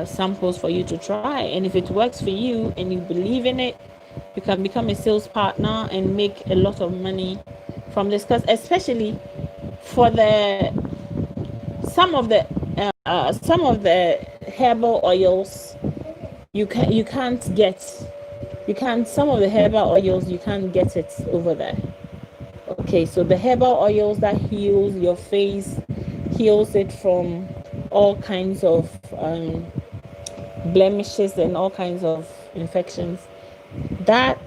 samples for you to try. And if it works for you and you believe in it, you can become a sales partner and make a lot of money from this. Because especially for the some of the herbal oils, you can't some of the herbal oils you can't get it over there. Okay, so the herbal oils that heals your face, heals it from all kinds of blemishes and all kinds of infections, that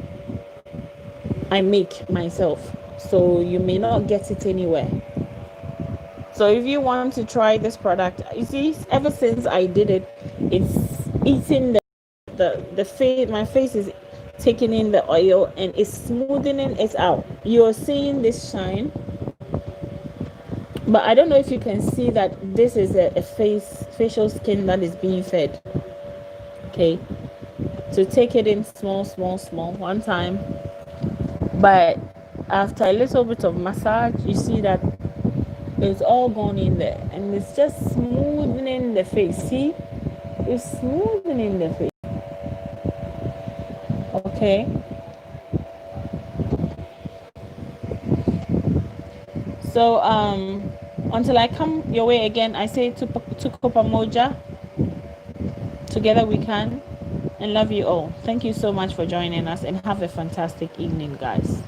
I make myself, so you may not get it anywhere. So if you want to try this product, you see, ever since I did it, it's eating the face. My face is taking in the oil and it's smoothening it out. You're seeing this shine, but I don't know if you can see that this is a facial skin that is being fed. Okay, so take it in small one time, but after a little bit of massage, you see that it's all gone in there and it's just smoothing the face. See, it's smoothing the face. Okay, so until I come your way again, I say to pamoja, together we can, and love you all. Thank you so much for joining us and have a fantastic evening, guys.